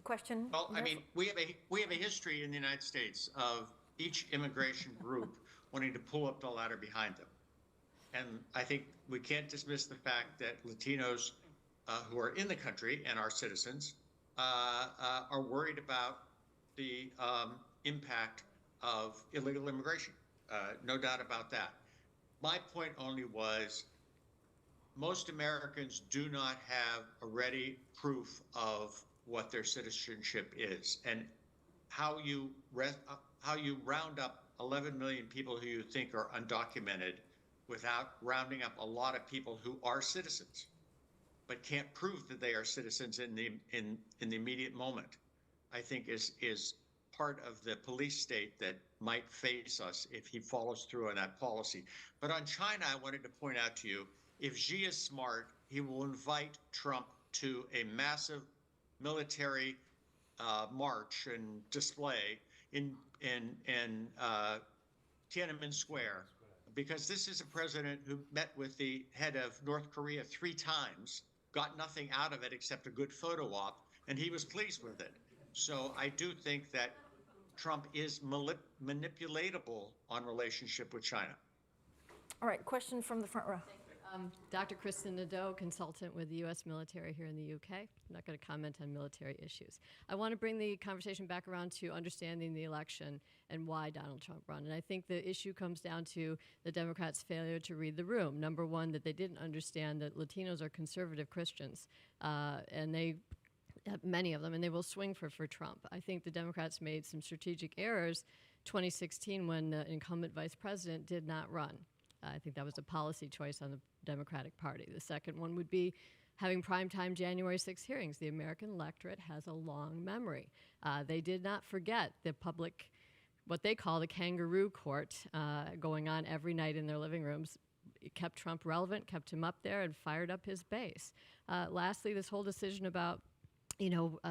Question? Well, I mean, we have a history in the United States of each immigration group wanting to pull up the ladder behind them. And I think we can't dismiss the fact that Latinos who are in the country and are citizens are worried about the impact of illegal immigration. No doubt about that. My point only was most Americans do not have a ready proof of what their citizenship is, and how you round up 11 million people who you think are undocumented without rounding up a lot of people who are citizens but can't prove that they are citizens in the immediate moment, I think is part of the police state that might face us if he follows through on that policy. But on China, I wanted to point out to you, if Xi is smart, he will invite Trump to a massive military march and display in Tiananmen Square because this is a president who met with the head of North Korea 3 times, got nothing out of it except a good photo op, and he was pleased with it. So I do think that Trump is manipulatable on relationship with China. All right, question from the front row. Dr. Kristen Nadeau, consultant with the U.S. military here in the UK. I'm not going to comment on military issues. I want to bring the conversation back around to understanding the election and why Donald Trump won. And I think the issue comes down to the Democrats' failure to read the room. Number one, that they didn't understand that Latinos are conservative Christians, and they many of them, and they will swing for Trump. I think the Democrats made some strategic errors 2016 when the incumbent vice president did not run. I think that was a policy choice on the Democratic Party. The second one would be having primetime January 6 hearings. The American electorate has a long memory. They did not forget the public, what they call the kangaroo court, going on every night in their living rooms. It kept Trump relevant, kept him up there, and fired up his base. Lastly, this whole decision about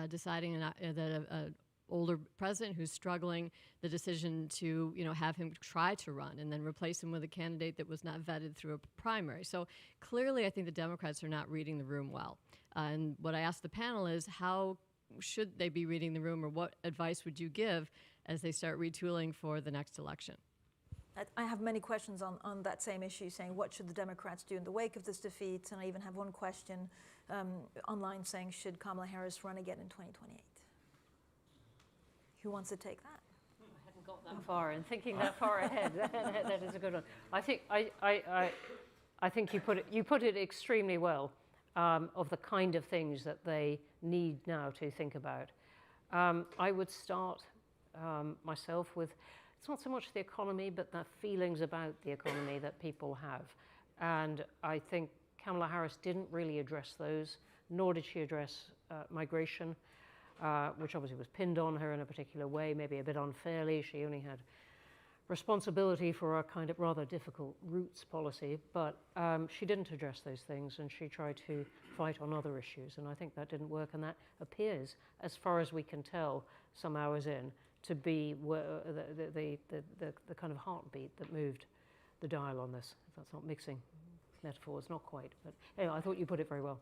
deciding that an older president who's struggling, the decision to have him try to run and then replace him with a candidate that was not vetted through a primary. So clearly, I think the Democrats are not reading the room well. And what I asked the panel is, how should they be reading the room, or what advice would you give as they start retooling for the next election? I have many questions on that same issue, saying what should the Democrats do in the wake of this defeat? And I even have one question online saying, should Kamala Harris run again in 2028? Who wants to take that? I hadn't got that far, and thinking that far ahead, that is a good one. I think you put it extremely well, of the kind of things that they need now to think about. I would start myself with, it's not so much the economy, but the feelings about the economy that people have. And I think Kamala Harris didn't really address those, nor did she address migration, which obviously was pinned on her in a particular way, maybe a bit unfairly. She only had responsibility for a kind of rather difficult roots policy, but she didn't address those things, and she tried to fight on other issues, and I think that didn't work, and that appears, as far as we can tell, some hours in, to be the kind of heartbeat that moved the dial on this. If that's not mixing metaphors, not quite, but anyway, I thought you put it very well.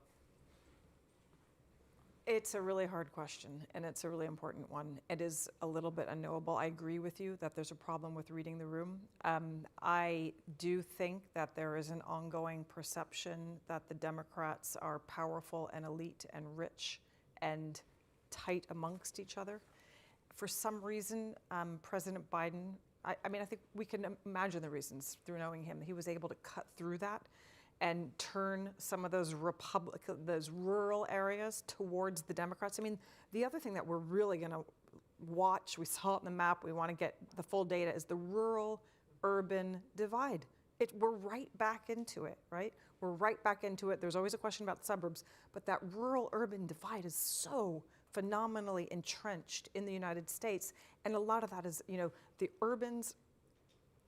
It's a really hard question, and it's a really important one. It is a little bit unknowable. I agree with you that there's a problem with reading the room. I do think that there is an ongoing perception that the Democrats are powerful and elite and rich and tight amongst each other. For some reason, President Biden, I think we can imagine the reasons through knowing him. He was able to cut through that and turn some of those rural areas towards the Democrats. I mean, the other thing that we're really going to watch, we saw it in the map, we want to get the full data, is the rural-urban divide. We're right back into it, right? We're right back into it. There's always a question about suburbs, but that rural-urban divide is so phenomenally entrenched in the United States, and a lot of that is, the urban's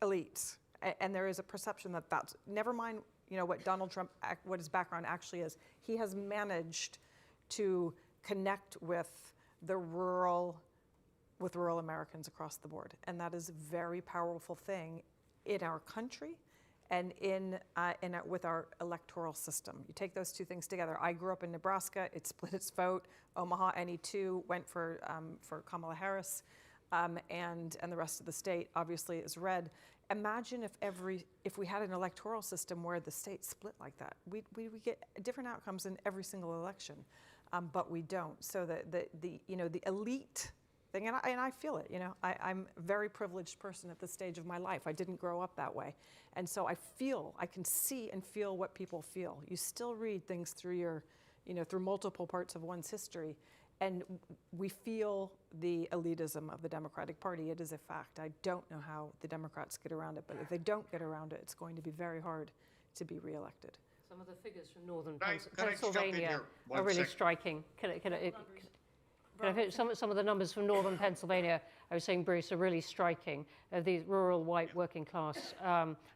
elites, and there is a perception that that's, never mind what Donald Trump, what his background actually is. He has managed to connect with rural Americans across the board. And that is a very powerful thing in our country and with our electoral system. You take those two things together. I grew up in Nebraska. It split its vote. Omaha, NE2 went for Kamala Harris, and the rest of the state obviously is red. Imagine if we had an electoral system where the state split like that. We get different outcomes in every single election, but we don't. So the elite thing, and I feel it. I'm a very privileged person at this stage of my life. I didn't grow up that way, and so I can see and feel what people feel. You still read things through through multiple parts of one's history. And we feel the elitism of the Democratic Party. It is a fact. I don't know how the Democrats get around it, but if they don't get around it, it's going to be very hard to be reelected. Some of the figures from northern Can I jump in Pennsylvania here are one really sec? striking. Can I fit some of the numbers from northern Pennsylvania, I was saying, Bruce, are really striking. These rural white working class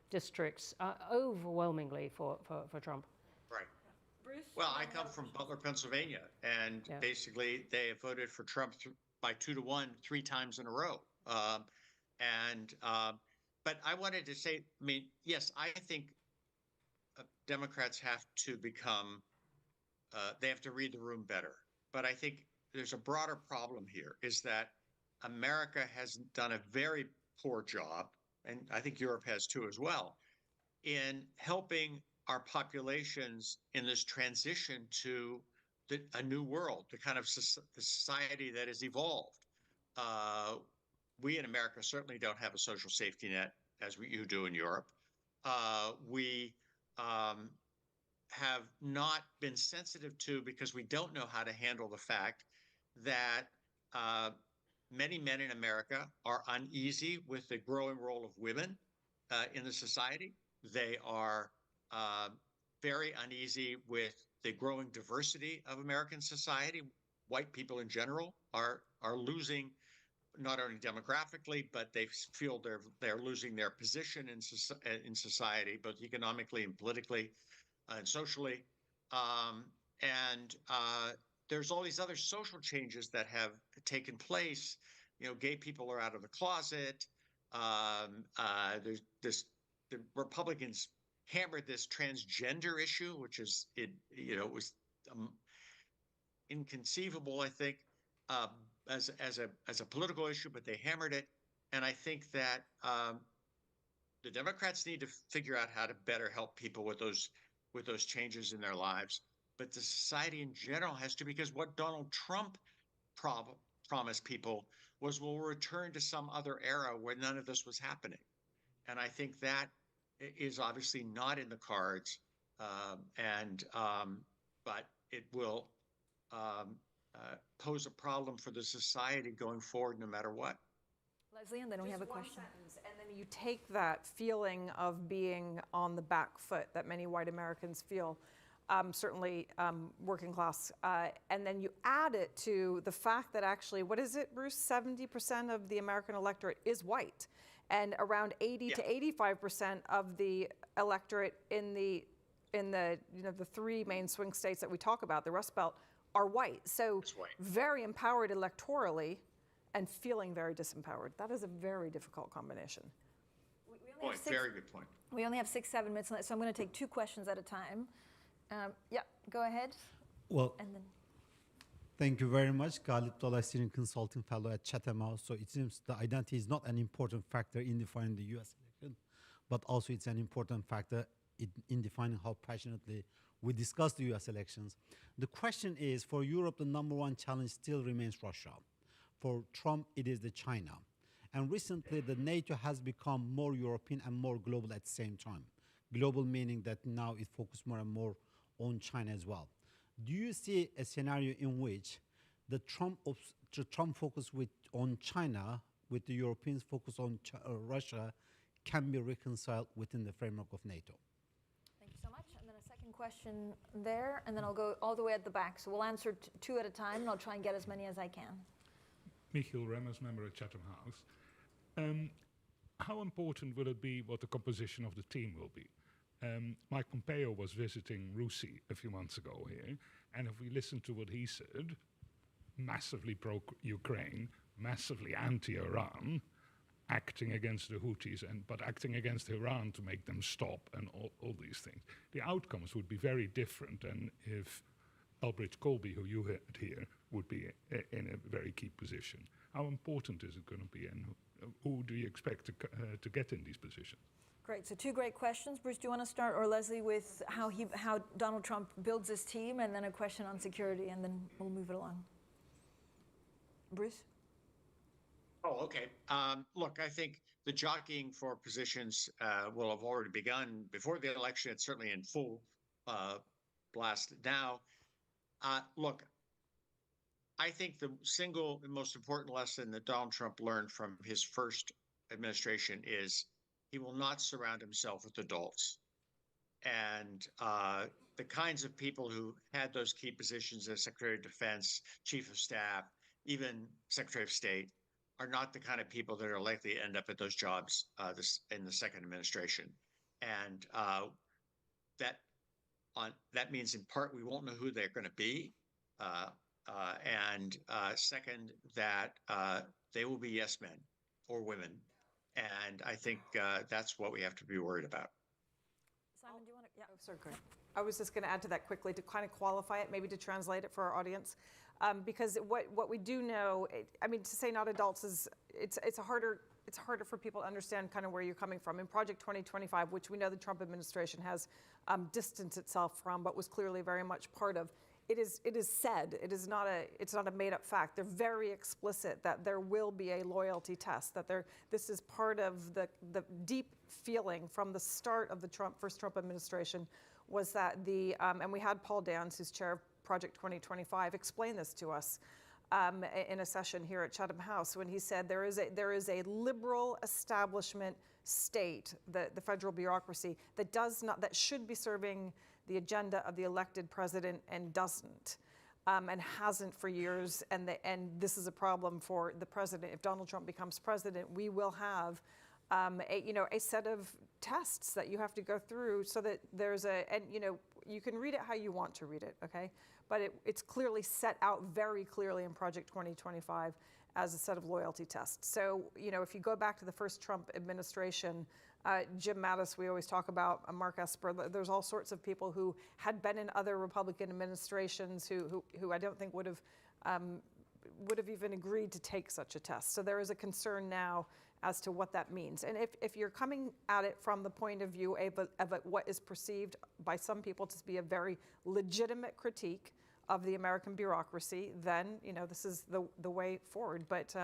districts are overwhelmingly for Trump. Right. Well, I come from Butler, Pennsylvania, and basically they have voted for Trump by 2-1 3 times in a row. But but I wanted to say, I mean, yes, I think Democrats have to become, they have to read the room better. But I think there's a broader problem here is that America has done a very poor job, and I think Europe has too as well, in helping our populations in this transition to a new world, the kind of the society that has evolved. We in America certainly don't have a social safety net as you do in Europe. We have not been sensitive to because we don't know how to handle the fact that many men in America are uneasy with the growing role of women in the society. They are very uneasy with the growing diversity of American society. White people in general are losing not only demographically, but they feel they're losing their position in society, both economically and politically and socially. And there's all these other social changes that have taken place. You know, gay people are out of the closet. There's this, the Republicans hammered this transgender issue, which is, it was inconceivable, I think, as a political issue, but they hammered it. And I think that the Democrats need to figure out how to better help people with those changes in their lives. But the society in general has to, because what Donald Trump promised people was we'll return to some other era where none of this was happening. And I think that is obviously not in the cards. But it will pose a problem for the society going forward, no matter what. Leslie, and then we have a Just one question. sentence, and then you take that feeling of being on the back foot that many white Americans feel, certainly working class, and then you add it to the fact that actually, what is it, Bruce? 70% of the American electorate is white, and around 80 to 85% of the electorate in the the three main swing states that we talk about, the Rust Belt, are white. So very empowered electorally, and feeling very disempowered. That is a very difficult combination. Very good point. We only have 6-7 minutes left, so I'm going to take 2 questions at a time. Yeah, go ahead. Well, And then thank you very much. Galip Dolay, Senior Consulting Fellow at Chatham House. So it seems the identity is not an important factor in defining the U.S. election, but also it's an important factor in defining how passionately we discuss the U.S. elections. The question is, for Europe, the number one challenge still remains Russia. For Trump, it is the China. And recently, the NATO has become more European and more global at the same time. Global meaning that now it focuses more and more on China as well. Do you see a scenario in which the Trump focus on China with the Europeans' focus on Russia can be reconciled within the framework of NATO? thank you so much. And then a second question there, and then I'll go all the way at the back. So we'll answer 2 at a time, and I'll try and get as many as I can. Michiel Remmers, member at Chatham House. How important will it be what the composition of the team will be? Mike Pompeo was visiting Russia a few months ago here, and if we listen to what he said, massively pro-Ukraine, massively anti-Iran, acting against the Houthis, but acting against Iran to make them stop, and all these things. The outcomes would be very different than if Elbridge Colby, who you heard here, would be in a very key position. How important is it going to be, and who do you expect to get in these positions? Great. So 2 great questions. Bruce, do you want to start, or Leslie, with how Donald Trump builds his team, and then a question on security, and then we'll move it along. Bruce? Oh, okay. Look, I think the jockeying for positions will have already begun before the election. It's certainly in full blast now. Look, I think the single and most important lesson that Donald Trump learned from his first administration is he will not surround himself with adults. And the kinds of people who had those key positions as Secretary of Defense, Chief of Staff, even Secretary of State, are not the kind of people that are likely to end up at those jobs in the second administration. And that means in part we won't know who they're going to be. And second, that they will be yes men or women. And I think that's what we have to be worried about. Simon, do you want to? Yeah. Oh, sorry, go ahead. I was just going to add to that quickly to kind of qualify it, maybe to translate it for our audience, because what we do know, I mean, to say not adults is it's harder for people to understand kind of where you're coming from. In Project 2025, which we know the Trump administration has distanced itself from, but was clearly very much part of. It is said, it's not a made-up fact. They're very explicit that there will be a loyalty test, that this is part of the deep feeling from the start of the first Trump administration was that and we had Paul Dance, who's chair of Project 2025, explain this to us in a session here at Chatham House when he said there is a liberal establishment state, the federal bureaucracy, that should be serving the agenda of the elected president and doesn't, and hasn't for years. And this is a problem for the president. If Donald Trump becomes president, we will have a set of tests that you have to go through so that you can read it how you want to read it, okay? But it's clearly set out very clearly in Project 2025 as a set of loyalty tests. So, if you go back to the first Trump administration, Jim Mattis, we always talk about, Mark Esper, there's all sorts of people who had been in other Republican administrations who I don't think would have even agreed to take such a test. So there is a concern now as to what that means. And if you're coming at it from the point of view of what is perceived by some people to be a very legitimate critique of the American bureaucracy, then this is the way forward. But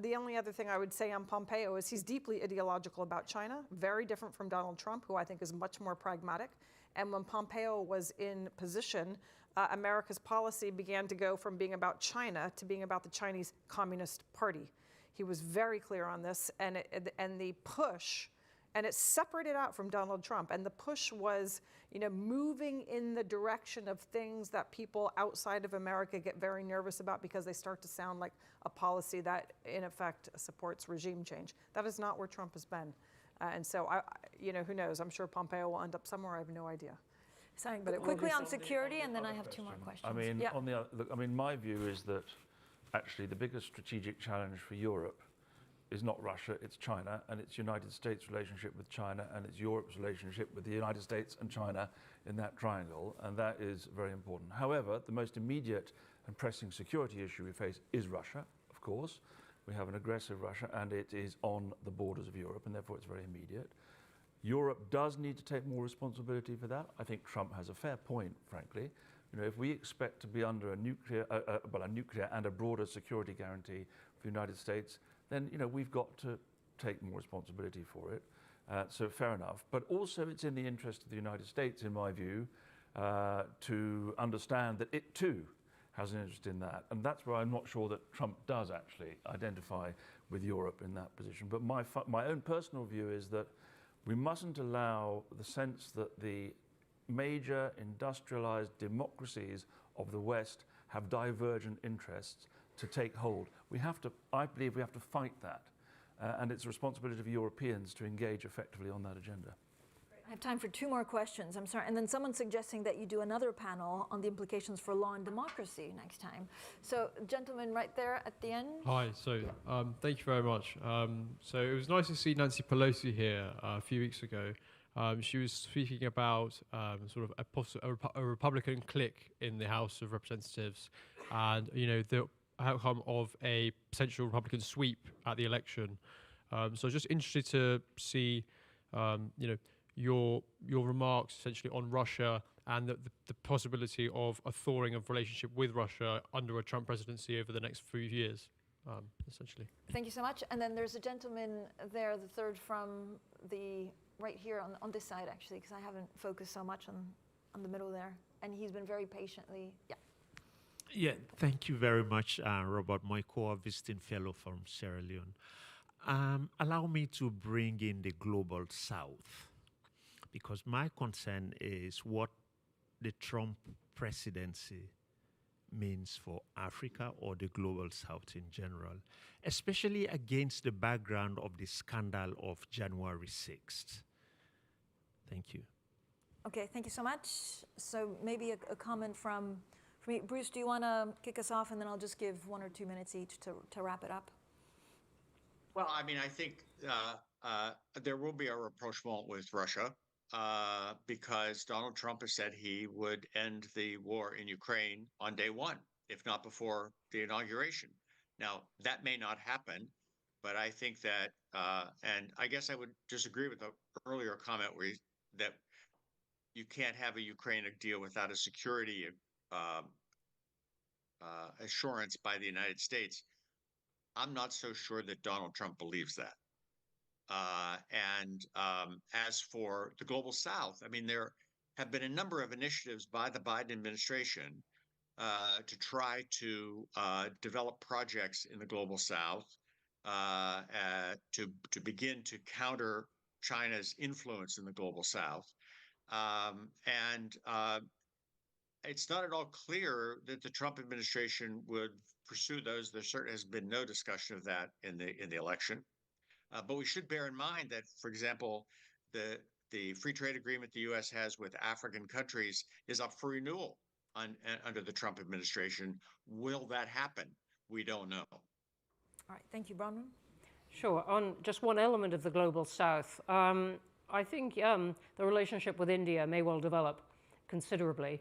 the only other thing I would say on Pompeo is he's deeply ideological about China, very different from Donald Trump, who I think is much more pragmatic. And when Pompeo was in position, America's policy began to go from being about China to being about the Chinese Communist Party. He was very clear on this, and the push, and it's separated out from Donald Trump, and the push was, moving in the direction of things that people outside of America get very nervous about because they start to sound like a policy that, in effect, supports regime change. That is not where Trump has been. And so, who knows? I'm sure Pompeo will end up somewhere. I have no idea. Sorry, but quickly on security, and then I have two more questions. I mean, yeah. my view is that actually the biggest strategic challenge for Europe is not Russia, it's China, and it's United States' relationship with China, and it's Europe's relationship with the United States and China in that triangle, and that is very important. However, the most immediate and pressing security issue we face is Russia, of course. We have an aggressive Russia, and it is on the borders of Europe, and therefore it's very immediate. Europe does need to take more responsibility for that. I think Trump has a fair point, frankly. If we expect to be under a nuclear and a broader security guarantee for the United States, then we've got to take more responsibility for it. So fair enough. But also it's in the interest of the United States, in my view, to understand that it too has an interest in that. And that's where I'm not sure that Trump does actually identify with Europe in that position. But my own personal view is that we mustn't allow the sense that the major industrialized democracies of the West have divergent interests to take hold. I believe we have to fight that. And it's the responsibility of Europeans to engage effectively on that agenda. I have time for two more questions. I'm sorry. And then someone's suggesting that you do another panel on the implications for law and democracy next time. So, gentleman right there at the end. Hi. So, thank you very much. So it was nice to see Nancy Pelosi here a few weeks ago. She was speaking about sort of a Republican clique in the House of Representatives, and the outcome of a potential Republican sweep at the election. So I was just interested to see, your remarks essentially on Russia and the possibility of a thawing of relationship with Russia under a Trump presidency over the next few years, essentially. Thank you so much. And then there's a gentleman there, the third from right here on this side, actually, because I haven't focused so much on the middle there. And he's been very patiently, Yeah, thank you very much, Robert Moikoa, visiting fellow from Sierra Leone. Allow me to bring in the global South, because my concern is what the Trump presidency means for Africa or the global South in general, especially against the background of the scandal of January 6th. Thank you. Okay, thank you so much. So maybe a comment from me. Bruce, do you want to kick us off, and then I'll just give 1 or 2 minutes each to wrap it up? Well, I mean, I think there will be a rapprochement with Russia because Donald Trump has said he would end the war in Ukraine on day one, if not before the inauguration. Now, that may not happen, but I think that, and I guess I would disagree with the earlier comment that you can't have a Ukraine deal without a security um, assurance by the United States. I'm not so sure that Donald Trump believes that. As for the global South, I mean, there have been a number of initiatives by the Biden administration to try to develop projects in the global South to begin to counter China's influence in the global South. It's not at all clear that the Trump administration would pursue those. There certainly has been no discussion of that in the election. But we should bear in mind that, for example, the free trade agreement the U.S. has with African countries is up for renewal under the Trump administration. Will that happen? We don't know. All right, thank you, Bronwyn. Sure. On just one element of the global South, I think the relationship with India may well develop considerably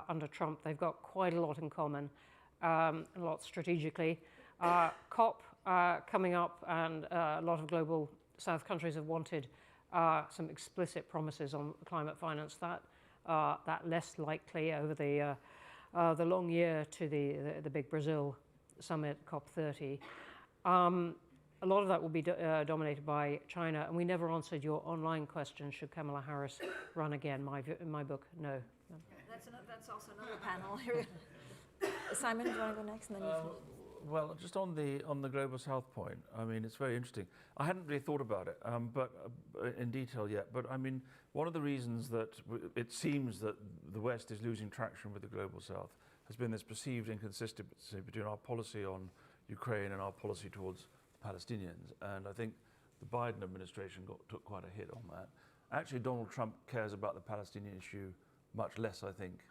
under Trump. They've got quite a lot in common, a lot strategically. COP coming up, and a lot of global South countries have wanted some explicit promises on climate finance. That less likely over the long year to the big Brazil summit, COP30. A lot of that will be dominated by China, and we never answered your online question, should Kamala Harris run again? In my book, no. That's also another panel. Simon, do you want to go next? And then well, just on the global South point, I mean, it's very interesting. I hadn't really thought about it, but in detail yet. But I mean, one of the reasons that it seems that the West is losing traction with the global South has been this perceived inconsistency between our policy on Ukraine and our policy towards Palestinians. And I think the Biden administration took quite a hit on that. Actually, Donald Trump cares about the Palestinian issue much less, I think,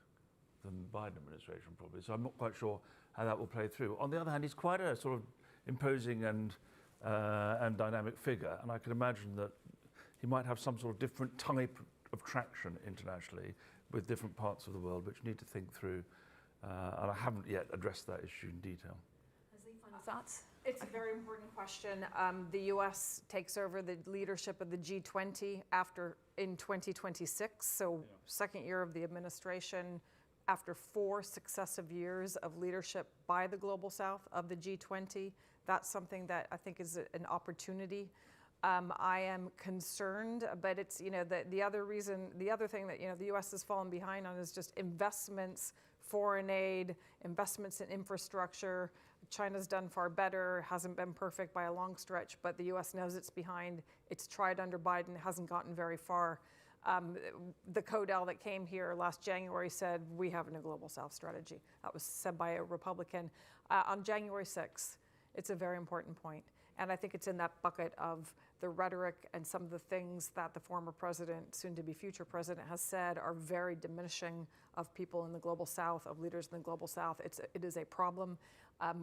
than the Biden administration probably. So I'm not quite sure how that will play through. On the other hand, he's quite a sort of imposing and dynamic figure, and I can imagine that he might have some sort of different type of traction internationally with different parts of the world, which need to think through. And I haven't yet addressed that issue in detail. Leslie, final thoughts? It's a very important question. The U.S. takes over the leadership of the G20 in 2026, so second year of the administration after 4 successive years of leadership by the Global South of the G20. That's something that I think is an opportunity. I am concerned, but it's, the other thing that, the U.S. has fallen behind on is just investments, foreign aid, investments in infrastructure. China's done far better, hasn't been perfect by a long stretch, but the U.S. knows it's behind. It's tried under Biden, hasn't gotten very far. The CODEL that came here last January said, we have a new Global South strategy. That was said by a Republican. On January 6th, it's a very important point. And I think it's in that bucket of the rhetoric and some of the things that the former president, soon to be future president, has said are very diminishing of people in the Global South, of leaders in the Global South. It is a problem.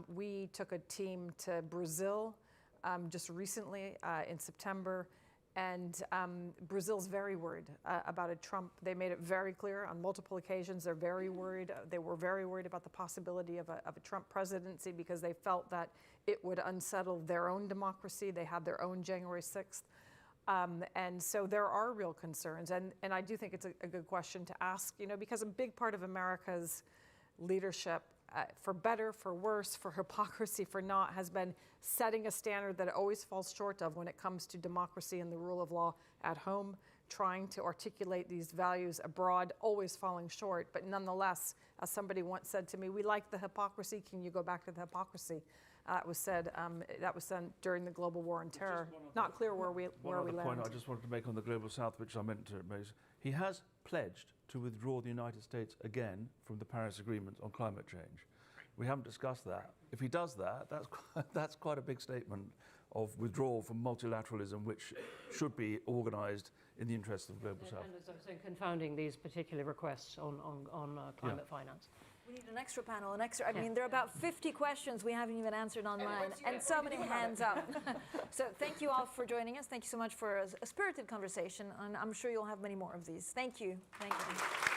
We took a team to Brazil just recently in September. And Brazil's very worried about a Trump. They made it very clear on multiple occasions. They're very worried. They were very worried about the possibility of a Trump presidency because they felt that it would unsettle their own democracy. They had their own January 6th. And so there are real concerns. And I do think it's a good question to ask, because a big part of America's leadership, for better, for worse, for hypocrisy, for not, has been setting a standard that it always falls short of when it comes to democracy and the rule of law at home, trying to articulate these values abroad, always falling short. But nonetheless, as somebody once said to me, we like the hypocrisy, can you go back to the hypocrisy? That was said during the global war on terror. Not clear where we land. One point I just wanted to make on the Global South, which I meant to raise. He has pledged to withdraw the United States again from the Paris Agreement on climate change. We haven't discussed that. If he does that, that's quite a big statement of withdrawal from multilateralism, which should be organised in the interests of the Global South. And as I was saying, confounding these particular requests on climate finance. We need an extra panel, I mean, there are about 50 questions we haven't even answered online, and so many hands up. So thank you all for joining us. Thank you so much for a spirited conversation, and I'm sure you'll have many more of these. Thank you. Thank you.